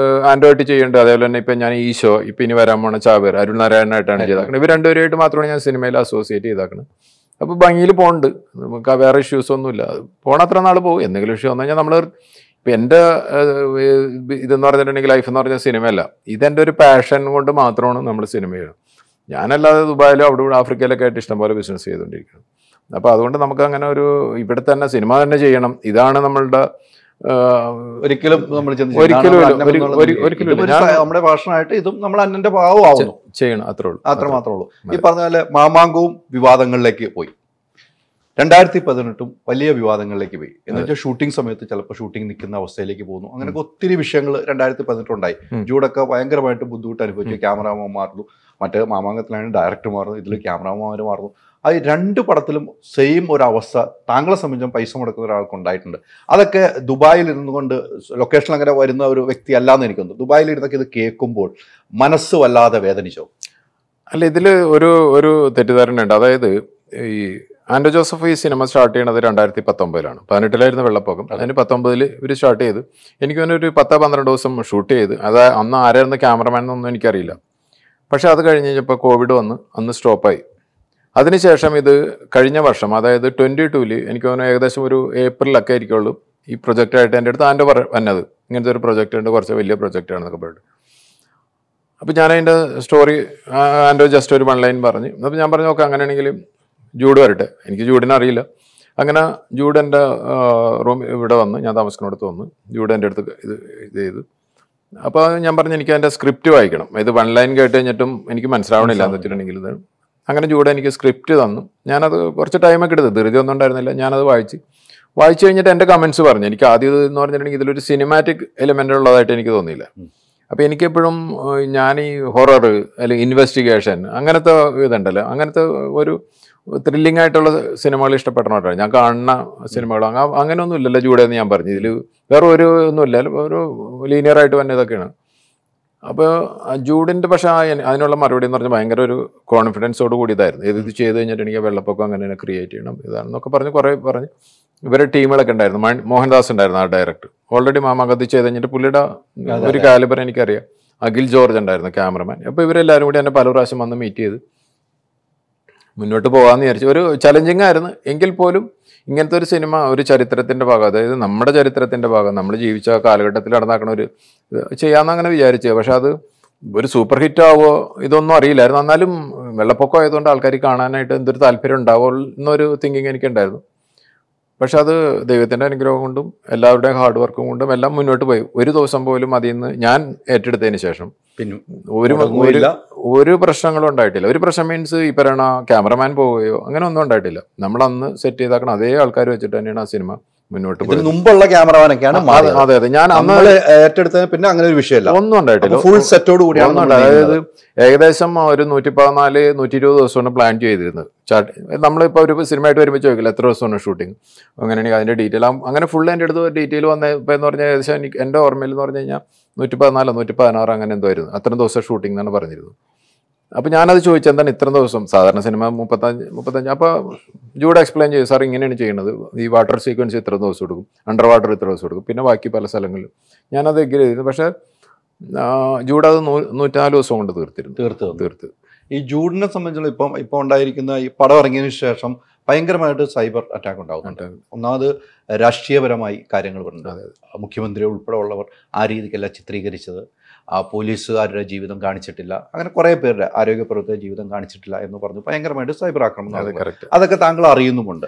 ആൻഡ്രോയിഡ് ചെയ്യുന്നുണ്ട്. അതേപോലെ തന്നെ ഇപ്പം ഞാൻ ഈശോ, ഇപ്പം ഇനി വരാൻ പോണ ചാവേർ അരുൺ നാരായണനായിട്ടാണ് ചെയ്താക്കുന്നത്. ഇവർ രണ്ടുപേരുമായിട്ട് മാത്രമാണ് ഞാൻ സിനിമയിൽ അസോസിയേറ്റ് ചെയ്താക്കുന്നത്. അപ്പോൾ ഭംഗിയിൽ പോകുന്നുണ്ട്, നമുക്ക് വേറെ ഇഷ്യൂസ് ഒന്നുമില്ല. പോണത്ര നാൾ പോകും. എന്തെങ്കിലും ഇഷ്യൂ വന്നു കഴിഞ്ഞാൽ നമ്മൾ ഇപ്പം എൻ്റെ ഇതെന്ന് പറഞ്ഞിട്ടുണ്ടെങ്കിൽ ലൈഫ് എന്ന് പറഞ്ഞാൽ സിനിമയല്ല, ഇതെൻ്റെ ഒരു പാഷൻ കൊണ്ട് മാത്രമാണ് നമ്മൾ സിനിമ ചെയ്യുന്നത്. ഞാനല്ലാതെ ദുബായിലും അവിടെ ഇവിടെ ആഫ്രിക്കയിലൊക്കെ ആയിട്ട് ഇഷ്ടംപോലെ ബിസിനസ് ചെയ്തുകൊണ്ടിരിക്കുന്നത്. അപ്പോൾ അതുകൊണ്ട് നമുക്ക് അങ്ങനെ ഒരു ഇവിടെ തന്നെ സിനിമ തന്നെ ചെയ്യണം, ഇതാണ് നമ്മളുടെ ഒരിക്കലും നമ്മൾ നമ്മുടെ ഭാഷണമായിട്ട് ഇതും നമ്മൾ അന്നന്റെ ഭാവമാവുന്നു ചെയ്യണം, അത്ര മാത്രമേ ഉള്ളൂ. ഈ പറഞ്ഞ പോലെ മാമാങ്കവും വിവാദങ്ങളിലേക്ക് പോയി. 2018 വലിയ വിവാദങ്ങളിലേക്ക് പോയി. എന്ന് വെച്ചാൽ ഷൂട്ടിംഗ് സമയത്ത് ചിലപ്പോൾ ഷൂട്ടിംഗ് നിൽക്കുന്ന അവസ്ഥയിലേക്ക് പോകുന്നു. അങ്ങനെയൊക്കെ ഒത്തിരി വിഷയങ്ങൾ 2018 ഉണ്ടായി. ജൂഡൊക്കെ ഭയങ്കരമായിട്ട് ബുദ്ധിമുട്ട് അനുഭവിച്ചു. ക്യാമറാമാൻ മാറുന്നു, മറ്റേ മാമാങ്കത്തിലാണ് ഡയറക്ടർ മാറുന്നു, ഇതിൽ ക്യാമറാമാർ മാറുന്നു. അത് 2 പടത്തിലും സെയിം ഒരു അവസ്ഥ താങ്കളെ സംബന്ധിച്ചും പൈസ മുടക്കുന്ന ഒരാൾക്ക് ഉണ്ടായിട്ടുണ്ട്. അതൊക്കെ ദുബായിൽ ഇരുന്നു കൊണ്ട് ലൊക്കേഷനിൽ അങ്ങനെ വരുന്ന ഒരു വ്യക്തി അല്ലാന്ന് എനിക്കൊന്നു. ദുബായിൽ ഇരുന്നൊക്കെ ഇത് കേൾക്കുമ്പോൾ മനസ്സ് വല്ലാതെ വേദനിച്ചോ? അല്ല, ഇതിൽ ഒരു തെറ്റിദ്ധാരണ ഉണ്ട്. അതായത് ഈ ആൻഡ്രോ ജോസഫ് ഈ സിനിമ സ്റ്റാർട്ട് ചെയ്യണത് 2019 18 വെള്ളപ്പൊക്കം. അതിന് 19 ഇവർ സ്റ്റാർട്ട് ചെയ്ത് എനിക്ക് തന്നെ ഒരു 10-12 ദിവസം ഷൂട്ട് ചെയ്ത്. അന്ന് ആരായിരുന്നു ക്യാമറമാൻ എന്നൊന്നും എനിക്കറിയില്ല. പക്ഷെ അത് കഴിഞ്ഞ് കഴിഞ്ഞപ്പോൾ കോവിഡ് വന്ന് അന്ന് സ്റ്റോപ്പായി. അതിനുശേഷം ഇത് കഴിഞ്ഞ വർഷം, അതായത് 22 എനിക്ക് തോന്നുന്നു ഏകദേശം ഒരു ഏപ്രിലൊക്കെ ആയിരിക്കുള്ളൂ ഈ പ്രൊജക്റ്റായിട്ട് എൻ്റെ അടുത്ത് ആൻഡ്രോ വന്നത്. ഇങ്ങനത്തെ ഒരു പ്രൊജക്റ്റ് ഉണ്ട്, കുറച്ച് വലിയ പ്രൊജക്റ്റാണെന്നൊക്കെ പറഞ്ഞിട്ട്. അപ്പോൾ ഞാനതിൻ്റെ സ്റ്റോറി ആൻഡ്രോ ജസ്റ്റ് ഒരു 1 ലൈൻ പറഞ്ഞു. അപ്പോൾ ഞാൻ പറഞ്ഞു, നോക്കാം അങ്ങനെയാണെങ്കിൽ ജൂഡ് വരട്ടെ. എനിക്ക് ജൂഡിനെ അറിയില്ല. അങ്ങനെ ജൂഡ് എൻ്റെ റൂം ഇവിടെ വന്ന്, ഞാൻ താമസിക്കുന്നിടത്ത് വന്ന് ജൂഡ് എൻ്റെ അടുത്ത് ഇത് ചെയ്തു. അപ്പോൾ ഞാൻ പറഞ്ഞു, എനിക്ക് അതിൻ്റെ സ്ക്രിപ്റ്റ് വായിക്കണം. ഇത് 1 ലൈൻ കേട്ട് കഴിഞ്ഞിട്ടും എനിക്ക് മനസ്സിലാവണില്ല എന്ന് വെച്ചിട്ടുണ്ടെങ്കിൽ ഇത്. അങ്ങനെ ജൂഡ് എനിക്ക് സ്ക്രിപ്റ്റ് തന്നു. ഞാനത് കുറച്ച് ടൈമൊക്കെ എടുത്ത്, ധൃതി ഒന്നും ഉണ്ടായിരുന്നില്ല. ഞാനത് വായിച്ചു കഴിഞ്ഞിട്ട് എൻ്റെ കമൻസ് പറഞ്ഞു. എനിക്ക് ആദ്യം എന്ന് പറഞ്ഞിട്ടുണ്ടെങ്കിൽ ഇതിലൊരു സിനിമാറ്റിക് എലിമെൻ്റ് ഉള്ളതായിട്ട് എനിക്ക് തോന്നിയില്ല. അപ്പോൾ എനിക്കെപ്പോഴും ഞാൻ ഈ ഹൊറർ അല്ലെങ്കിൽ ഇൻവെസ്റ്റിഗേഷൻ അങ്ങനത്തെ ഇതുണ്ടല്ലോ, അങ്ങനത്തെ ഒരു ത്രില്ലിംഗ് ആയിട്ടുള്ള സിനിമകൾ ഇഷ്ടപ്പെടണോട്ടാണ് ഞാൻ കാണുന്ന സിനിമകൾ. അങ്ങനെയൊന്നും ഇല്ലല്ലോ ജൂഡെന്ന് ഞാൻ പറഞ്ഞു. ഇതിൽ വേറെ ഒന്നുമില്ല, ഒരു ലീനിയറായിട്ട് തന്നെ ഇതൊക്കെയാണ്. അപ്പോൾ ജൂഡിൻ്റെ പക്ഷേ അതിനുള്ള മറുപടി എന്ന് പറഞ്ഞാൽ ഭയങ്കര ഒരു കോൺഫിഡൻസോട് കൂടി ഇതായിരുന്നു. ഇത് ചെയ്ത് കഴിഞ്ഞിട്ട് എനിക്ക് വെള്ളപ്പൊക്കം അങ്ങനെ ക്രിയേറ്റ് ചെയ്യണം ഇതാണെന്നൊക്കെ കുറേ പറഞ്ഞ് ഇവരെ ടീമുകളൊക്കെ ഉണ്ടായിരുന്നു. മോഹൻദാസ് ഉണ്ടായിരുന്നു ആ ഡയറക്ടർ. ഓൾറെഡി മാമാങ്കത്തിൽ ചെയ്ത് കഴിഞ്ഞിട്ട് പുള്ളിയുടെ ഒരു കാലിബർ എനിക്കറിയാം. അഖിൽ ജോർജ് ഉണ്ടായിരുന്നു ക്യാമറമാൻ. അപ്പോൾ ഇവരെല്ലാവരും കൂടി എന്നെ പല പ്രാവശ്യം വന്ന് മീറ്റ് ചെയ്ത് മുന്നോട്ട് പോകാമെന്ന് വിചാരിച്ചു. ഒരു ചലഞ്ചിങ് ആയിരുന്നു. എങ്കിൽ പോലും ഇങ്ങനത്തെ ഒരു സിനിമ ഒരു ചരിത്രത്തിൻ്റെ ഭാഗം, അതായത് നമ്മുടെ ചരിത്രത്തിൻ്റെ ഭാഗം, നമ്മൾ ജീവിച്ച കാലഘട്ടത്തിൽ നടന്നാക്കണ ഒരു ചെയ്യാമെന്ന് അങ്ങനെ വിചാരിച്ചു. പക്ഷെ അത് ഒരു സൂപ്പർ ഹിറ്റ് ആവുമോ ഇതൊന്നും അറിയില്ലായിരുന്നു. എന്നാലും വെള്ളപ്പൊക്കം ആയതുകൊണ്ട് ആൾക്കാർ കാണാനായിട്ട് എന്തൊരു താല്പര്യം ഉണ്ടാവുമോ എന്നൊരു തിങ്കിങ് എനിക്കുണ്ടായിരുന്നു. പക്ഷെ അത് ദൈവത്തിൻ്റെ അനുഗ്രഹം കൊണ്ടും എല്ലാവരുടെയും ഹാർഡ് വർക്കും കൊണ്ടും എല്ലാം മുന്നോട്ട് പോയി. ഒരു ദിവസം പോലും അതിൽ നിന്ന് ഞാൻ ഏറ്റെടുത്തതിന് ശേഷം പിന്നെ ഒരു പ്രശ്നങ്ങളും ഉണ്ടായിട്ടില്ല. ഒരു പ്രശ്നം മീൻസ് ഈ പറയണ ക്യാമറമാൻ പോവുകയോ അങ്ങനെ ഒന്നും ഉണ്ടായിട്ടില്ല. നമ്മളന്ന് സെറ്റ് ചെയ്താക്കണം അതേ ആൾക്കാർ വെച്ചിട്ട് തന്നെയാണ് ആ സിനിമ മുന്നോട്ട് പോയി. മുമ്പുള്ള ക്യാമറമാനൊക്കെയാണ്. അതെ അതെ, ഞാൻ അന്ന് ഏറ്റെടുത്തത്. പിന്നെ അങ്ങനെ ഒരു വിഷയമല്ല, ഒന്നും ഉണ്ടായിട്ടില്ല. ഫുൾ സെറ്റോട് കൂടി. അതായത് ഏകദേശം ഒരു 114-120 ദിവസമാണ് പ്ലാൻ ചെയ്തിരുന്നത്. നമ്മളിപ്പോൾ ഒരു സിനിമയായിട്ട് വരുമ്പോൾ ചോദിക്കില്ല എത്ര ദിവസമാണ് ഷൂട്ടിങ്, അങ്ങനെയാണെങ്കിൽ അതിൻ്റെ ഡീറ്റെയിൽ അങ്ങനെ ഫുൾ എൻ്റെ അടുത്ത് ഡീറ്റെയിൽ വന്നപ്പോൾ എന്ന് പറഞ്ഞാൽ ഏകദേശം എനിക്ക് എൻ്റെ ഓർമ്മയിൽ എന്ന് പറഞ്ഞു കഴിഞ്ഞാൽ 114-116 അങ്ങനെ എന്തോ ആയിരുന്നു. അത്രയും ദിവസം ഷൂട്ടിംഗ് എന്നാണ് പറഞ്ഞിരുന്നത്. അപ്പോൾ ഞാനത് ചോദിച്ചു എന്താണ് ഇത്ര ദിവസം സാധാരണ സിനിമ 35 അപ്പോൾ ജൂഡ് എക്സ്പ്ലെയിൻ ചെയ്തു സാർ ഇങ്ങനെയാണ് ചെയ്യുന്നത് ഈ വാട്ടർ സീക്വൻസ് ഇത്ര ദിവസം എടുക്കും അണ്ടർ വാട്ടർ ഇത്ര ദിവസം എടുക്കും പിന്നെ ബാക്കി പല സ്ഥലങ്ങളിലും ഞാനത് എഗ്രി ചെയ്തു പക്ഷേ ജൂഡ് അത് 104 ദിവസം കൊണ്ട് തീർത്ത് ഈ ജൂഡിനെ സംബന്ധിച്ചുള്ള ഇപ്പം ഉണ്ടായിരിക്കുന്ന ഈ പടം ഇറങ്ങിയതിനു ശേഷം ഭയങ്കരമായിട്ട് സൈബർ അറ്റാക്ക് ഉണ്ടാകുന്നുണ്ട്. ഒന്നാമത് രാഷ്ട്രീയപരമായി കാര്യങ്ങൾ പറയുന്നുണ്ട്. മുഖ്യമന്ത്രി ഉൾപ്പെടെ ഉള്ളവർ ആ രീതിക്കല്ല ചിത്രീകരിച്ചത്, പോലീസുകാരുടെ ജീവിതം കാണിച്ചിട്ടില്ല, അങ്ങനെ കുറേ പേരുടെ ആരോഗ്യപ്രവർത്തക ജീവിതം കാണിച്ചിട്ടില്ല എന്ന് പറഞ്ഞു ഭയങ്കരമായിട്ട് സൈബർ ആക്രമണം. അതൊക്കെ താങ്കൾ അറിയുന്നുമുണ്ട്.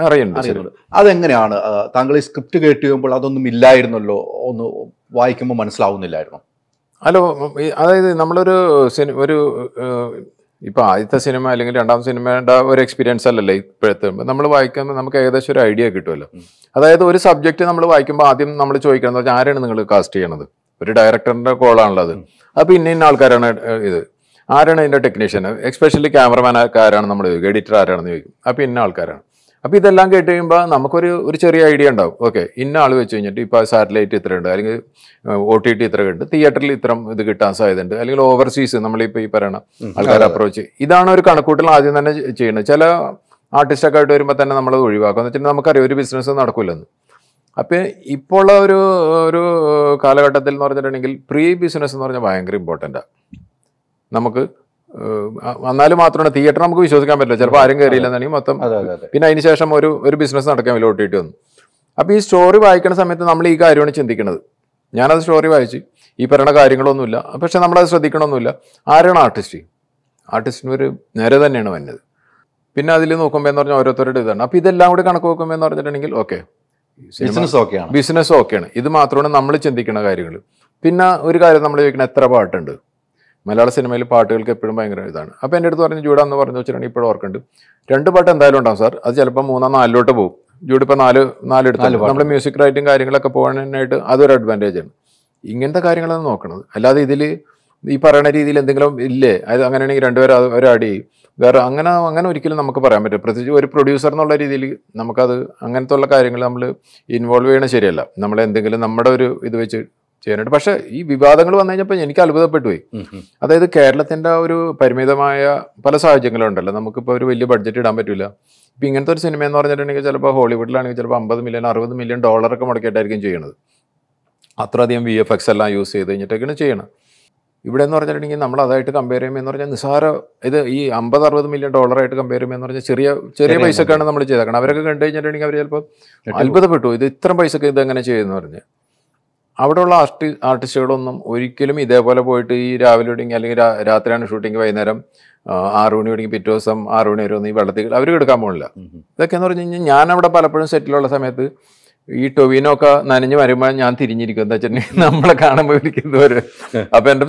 അറിയുന്നുണ്ട്. അതെങ്ങനെയാണ് താങ്കൾ ഈ സ്ക്രിപ്റ്റ് കേട്ട് കഴിയുമ്പോൾ അതൊന്നും ഇല്ലായിരുന്നല്ലോ, ഒന്ന് വായിക്കുമ്പോൾ മനസ്സിലാവുന്നില്ലായിരുന്നു? ഹലോ, അതായത് നമ്മളൊരു ഇപ്പോൾ ആദ്യത്തെ സിനിമ അല്ലെങ്കിൽ രണ്ടാമത്തെ സിനിമയുടെ ഒരു എക്സ്പീരിയൻസ് അല്ലല്ലോ ഇപ്പോഴത്തെ. നമ്മൾ വായിക്കുമ്പോൾ നമുക്ക് ഏകദേശം ഒരു ഐഡിയ കിട്ടുമല്ലോ. അതായത് ഒരു സബ്ജക്റ്റ് നമ്മൾ വായിക്കുമ്പോൾ ആദ്യം നമ്മൾ ചോദിക്കണം പറഞ്ഞാൽ ആരാണ് നിങ്ങൾ കാസ്റ്റ് ചെയ്യണത്? ഒരു ഡയറക്ടറിൻ്റെ കോളാണല്ലോ അത്. അപ്പോൾ ഇന്ന ആൾക്കാരാണ് ഇത്, ആരാണ് ഇതിൻ്റെ ടെക്നീഷ്യൻ, എക്സ്പെഷ്യലി ക്യാമറമാൻ ആരാണ് നമ്മൾ ചോദിക്കും, എഡിറ്റർ ആരാണെന്ന് ചോദിക്കും. അപ്പോൾ ഇന്ന ആൾക്കാരാണ്. അപ്പോൾ ഇതെല്ലാം കേട്ട് കഴിയുമ്പോൾ നമുക്കൊരു ചെറിയ ഐഡിയ ഉണ്ടാവും. ഓക്കെ, ഇന്ന ആൾ വെച്ച് കഴിഞ്ഞിട്ട് ഇപ്പോൾ സാറ്റലൈറ്റ് ഇത്ര ഉണ്ട്, അല്ലെങ്കിൽ OTT ഇത്ര ഉണ്ട്, തിയേറ്ററിൽ ഇത്ര ഇത് കിട്ടാൻ സാധ്യതയുണ്ട്, അല്ലെങ്കിൽ ഓവർസീസ് നമ്മളിപ്പോൾ ഈ പറയണ ആൾക്കാരെ അപ്രോച്ച്. ഇതാണ് ഒരു കണക്കൂട്ടൽ ആദ്യം തന്നെ ചെയ്യുന്നത്. ചില ആർട്ടിസ്റ്റൊക്കെ ആയിട്ട് വരുമ്പോൾ തന്നെ നമ്മളത് ഒഴിവാക്കുക. എന്ന് വെച്ചിട്ടുണ്ടെങ്കിൽ നമുക്കറിയാം ഒരു ബിസിനസ് നടക്കില്ലെന്ന്. അപ്പോൾ ഇപ്പോൾ ഉള്ള ഒരു കാലഘട്ടത്തിൽ എന്ന് പറഞ്ഞിട്ടുണ്ടെങ്കിൽ പ്രീ ബിസിനസ് എന്ന് പറഞ്ഞാൽ ഭയങ്കര ഇമ്പോർട്ടൻ്റാണ്. നമുക്ക് വന്നാലും മാത്രമാണ് തിയേറ്റർ നമുക്ക് വിശ്വസിക്കാൻ പറ്റില്ല. ചിലപ്പോൾ ആരും കയറിയില്ലെന്നുണ്ടെങ്കിൽ മൊത്തം. പിന്നെ അതിന് ശേഷം ഒരു ബിസിനസ് നടക്കാൻ വലിയ OTT വന്നു. അപ്പോൾ ഈ സ്റ്റോറി വായിക്കുന്ന സമയത്ത് നമ്മൾ ഈ കാര്യമാണ് ചിന്തിക്കുന്നത്. ഞാനത് സ്റ്റോറി വായിച്ച് ഈ പറയുന്ന കാര്യങ്ങളൊന്നുമില്ല, പക്ഷെ നമ്മളത് ശ്രദ്ധിക്കണമൊന്നുമില്ല. ആരാണ് ആർട്ടിസ്റ്റിന് ഒരു നേരെ തന്നെയാണ് വന്നത്. പിന്നെ അതിൽ നോക്കുമ്പോൾ എന്ന് പറഞ്ഞാൽ ഓരോരുത്തരുടെ ഇതാണ്. അപ്പോൾ ഇതെല്ലാം കൂടി കണക്ക് നോക്കുമ്പോൾ എന്ന് പറഞ്ഞിട്ടുണ്ടെങ്കിൽ ഓക്കെ, ബിസിനസ് ഓക്കെയാണ്. ഇത് മാത്രമാണ് നമ്മൾ ചിന്തിക്കുന്ന കാര്യങ്ങൾ. പിന്നെ ഒരു കാര്യം നമ്മൾ ചോദിക്കണം, എത്ര പാട്ടുണ്ട്? മലയാള സിനിമയിൽ പാട്ടുകൾക്ക് എപ്പോഴും ഭയങ്കര ഇതാണ്. അപ്പോൾ എൻ്റെ അടുത്ത് പറഞ്ഞ് ജൂഡാന്ന് പറഞ്ഞു വെച്ചിട്ടുണ്ടെങ്കിൽ ഇപ്പോഴും ഓർക്കുന്നുണ്ട് 2 പാട്ട് എന്തായാലും ഉണ്ടാവും സാർ. അത് ചിലപ്പോൾ 3 4 പോകും. ജൂഡ് ഇപ്പോൾ 4 എടുത്താലും നമ്മൾ മ്യൂസിക് റൈറ്റിംഗ് കാര്യങ്ങളൊക്കെ പോകാനായിട്ട് അതൊരു അഡ്വാൻറ്റേജ് ആണ്. ഇങ്ങനത്തെ കാര്യങ്ങളാണ് നോക്കണത്. അല്ലാതെ ഇതിൽ ഈ പറയുന്ന രീതിയിൽ എന്തെങ്കിലും ഇല്ലേ, അത് അങ്ങനെയാണെങ്കിൽ 2 പേര് ഒരാടി വേറെ അങ്ങനെ ഒരിക്കലും നമുക്ക് പറയാൻ പറ്റും. പ്രത്യേകിച്ച് ഒരു പ്രൊഡ്യൂസർ എന്നുള്ള രീതിയിൽ നമുക്കത് അങ്ങനത്തെ ഉള്ള കാര്യങ്ങൾ നമ്മൾ ഇൻവോൾവ് ചെയ്യണത് ശരിയല്ല. നമ്മളെന്തെങ്കിലും നമ്മുടെ ഒരു ഇത് വെച്ച് ചെയ്യാനായിട്ട്. പക്ഷേ ഈ വിവാദങ്ങൾ വന്നു കഴിഞ്ഞപ്പോൾ എനിക്ക് അത്ഭുതപ്പെട്ടു പോയി. അതായത് കേരളത്തിൻ്റെ ഒരു പരിമിതമായ പല സാഹചര്യങ്ങളുണ്ടല്ലോ. നമുക്കിപ്പോൾ ഒരു വലിയ ബഡ്ജറ്റ് ഇടാൻ പറ്റില്ല. ഇപ്പം ഇങ്ങനത്തെ ഒരു സിനിമ എന്ന് പറഞ്ഞിട്ടുണ്ടെങ്കിൽ ചിലപ്പോൾ ഹോളിവുഡിലാണെങ്കിൽ ചിലപ്പോൾ 50 മില്യൺ 60 മില്യൺ ഡോളറൊക്കെ മുടക്കിയിട്ടായിരിക്കും ചെയ്യണത്. അത്രയധികം VFX എല്ലാം യൂസ് ചെയ്ത് കഴിഞ്ഞിട്ടൊക്കെയാണ് ചെയ്യണം. ഇവിടെ എന്ന് പറഞ്ഞിട്ടുണ്ടെങ്കിൽ നമ്മൾ അതായിട്ട് കമ്പയർ ചെയ്യുമ്പോൾ എന്ന് പറഞ്ഞാൽ നിസ്സാര ഇത് ഈ 50-60 മില്യൺ ഡോളറായിട്ട് കമ്പയർ ചെയ്യുമ്പോൾ എന്ന് പറഞ്ഞാൽ ചെറിയ പൈസക്കാണ് നമ്മൾ ചെയ്തേക്കണം. അവരൊക്കെ കണ്ടു കഴിഞ്ഞിട്ടുണ്ടെങ്കിൽ അവർ ചിലപ്പോൾ അത്ഭുതപ്പെട്ടു, ഇത് ഇത്ര പൈസക്ക് ഇതെങ്ങനെ ചെയ്യുമെന്ന് പറഞ്ഞ്. അവിടെയുള്ള ആർട്ടിസ്റ്റുകളൊന്നും ഒരിക്കലും ഇതേപോലെ പോയിട്ട് ഈ രാവിലെ ഒടുങ്ങി അല്ലെങ്കിൽ രാത്രിയാണ് ഷൂട്ടിങ്, വൈകുന്നേരം 6 മണി ഒടുങ്ങി പിറ്റേ ദിവസം 6 മണി വരെ ഒന്നും ഈ വെള്ളത്തിൽ അവർ എടുക്കാൻ പോകില്ല. ഇതൊക്കെ എന്ന് പറഞ്ഞു കഴിഞ്ഞാൽ ഞാനവിടെ പലപ്പോഴും സെറ്റിലുള്ള സമയത്ത് ഈ ടൊവിനോ ഒക്കെ നനഞ്ഞ് വരുമ്പോൾ ഞാൻ തിരിഞ്ഞിരിക്കും. എന്താ വെച്ചിട്ടുണ്ടെങ്കിൽ നമ്മളെ കാണുമ്പോൾ ഇരിക്കുന്നവര്. അപ്പൊ എൻ്റെ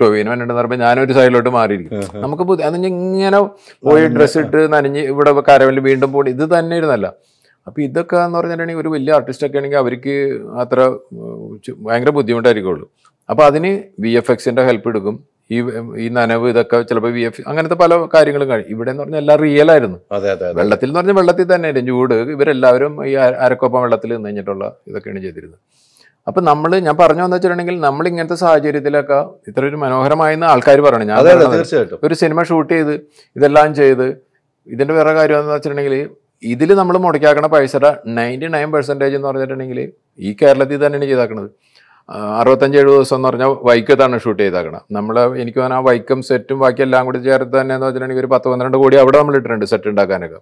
ടൊവിനോ എന്നുണ്ടെന്ന് പറയുമ്പോൾ ഞാനൊരു സൈഡിലോട്ട് മാറിയിരിക്കും. നമുക്ക് അത് ഇങ്ങനെ പോയി ഡ്രസ്സ് ഇട്ട് നനഞ്ഞ് ഇവിടെ കരവലിൽ വീണ്ടും പോയി ഇത് തന്നെ ഇരുന്നല്ല. അപ്പോൾ ഇതൊക്കെ എന്ന് പറഞ്ഞിട്ടുണ്ടെങ്കിൽ ഒരു വലിയ ആർട്ടിസ്റ്റൊക്കെ ആണെങ്കിൽ അവർക്ക് അത്ര ഭയങ്കര ബുദ്ധിമുട്ടായിരിക്കുള്ളൂ. അപ്പോൾ അതിന് VFXൻ്റെ ഹെൽപ്പ് എടുക്കും. ഈ നനവ് ഇതൊക്കെ ചിലപ്പോൾ അങ്ങനത്തെ പല കാര്യങ്ങളും കഴിയും. ഇവിടെ എന്ന് പറഞ്ഞാൽ എല്ലാം റിയൽ ആയിരുന്നു. വെള്ളത്തിൽ എന്ന് പറഞ്ഞാൽ വെള്ളത്തിൽ തന്നെ ചൂട്. ഇവരെല്ലാവരും ഈ അരക്കൊപ്പം വെള്ളത്തിൽ നിന്ന് കഴിഞ്ഞിട്ടുള്ള ഇതൊക്കെയാണ് ചെയ്തിരുന്നത്. അപ്പം ഞാൻ പറഞ്ഞു വന്നു വെച്ചിട്ടുണ്ടെങ്കിൽ നമ്മൾ ഇങ്ങനത്തെ സാഹചര്യത്തിലൊക്കെ ഇത്ര ഒരു മനോഹരമായെന്ന് ആൾക്കാർ പറയണം. ഞാൻ ഒരു സിനിമ ഷൂട്ട് ചെയ്ത് ഇതെല്ലാം ചെയ്ത് ഇതിൻ്റെ വേറെ കാര്യം എന്ന് വെച്ചിട്ടുണ്ടെങ്കിൽ ഇതിൽ നമ്മൾ മുടക്കാക്കണ പൈസയുടെ 99% എന്ന് പറഞ്ഞിട്ടുണ്ടെങ്കിൽ ഈ കേരളത്തിൽ തന്നെയാണ് ചെയ്താക്കണത്. 65-70 ദിവസം എന്ന് പറഞ്ഞാൽ വൈക്കത്താണ് ഷൂട്ട് ചെയ്താക്കണം. എനിക്ക് ആ വൈക്കം സെറ്റും ബാക്കി എല്ലാം കൂടി ചേർത്ത് തന്നെ എന്ന് വെച്ചിട്ടുണ്ടെങ്കിൽ ഒരു 10-12 കോടി അവിടെ നമ്മൾ ഇട്ടിട്ടുണ്ട് സെറ്റ് ഉണ്ടാക്കാനൊക്കെ.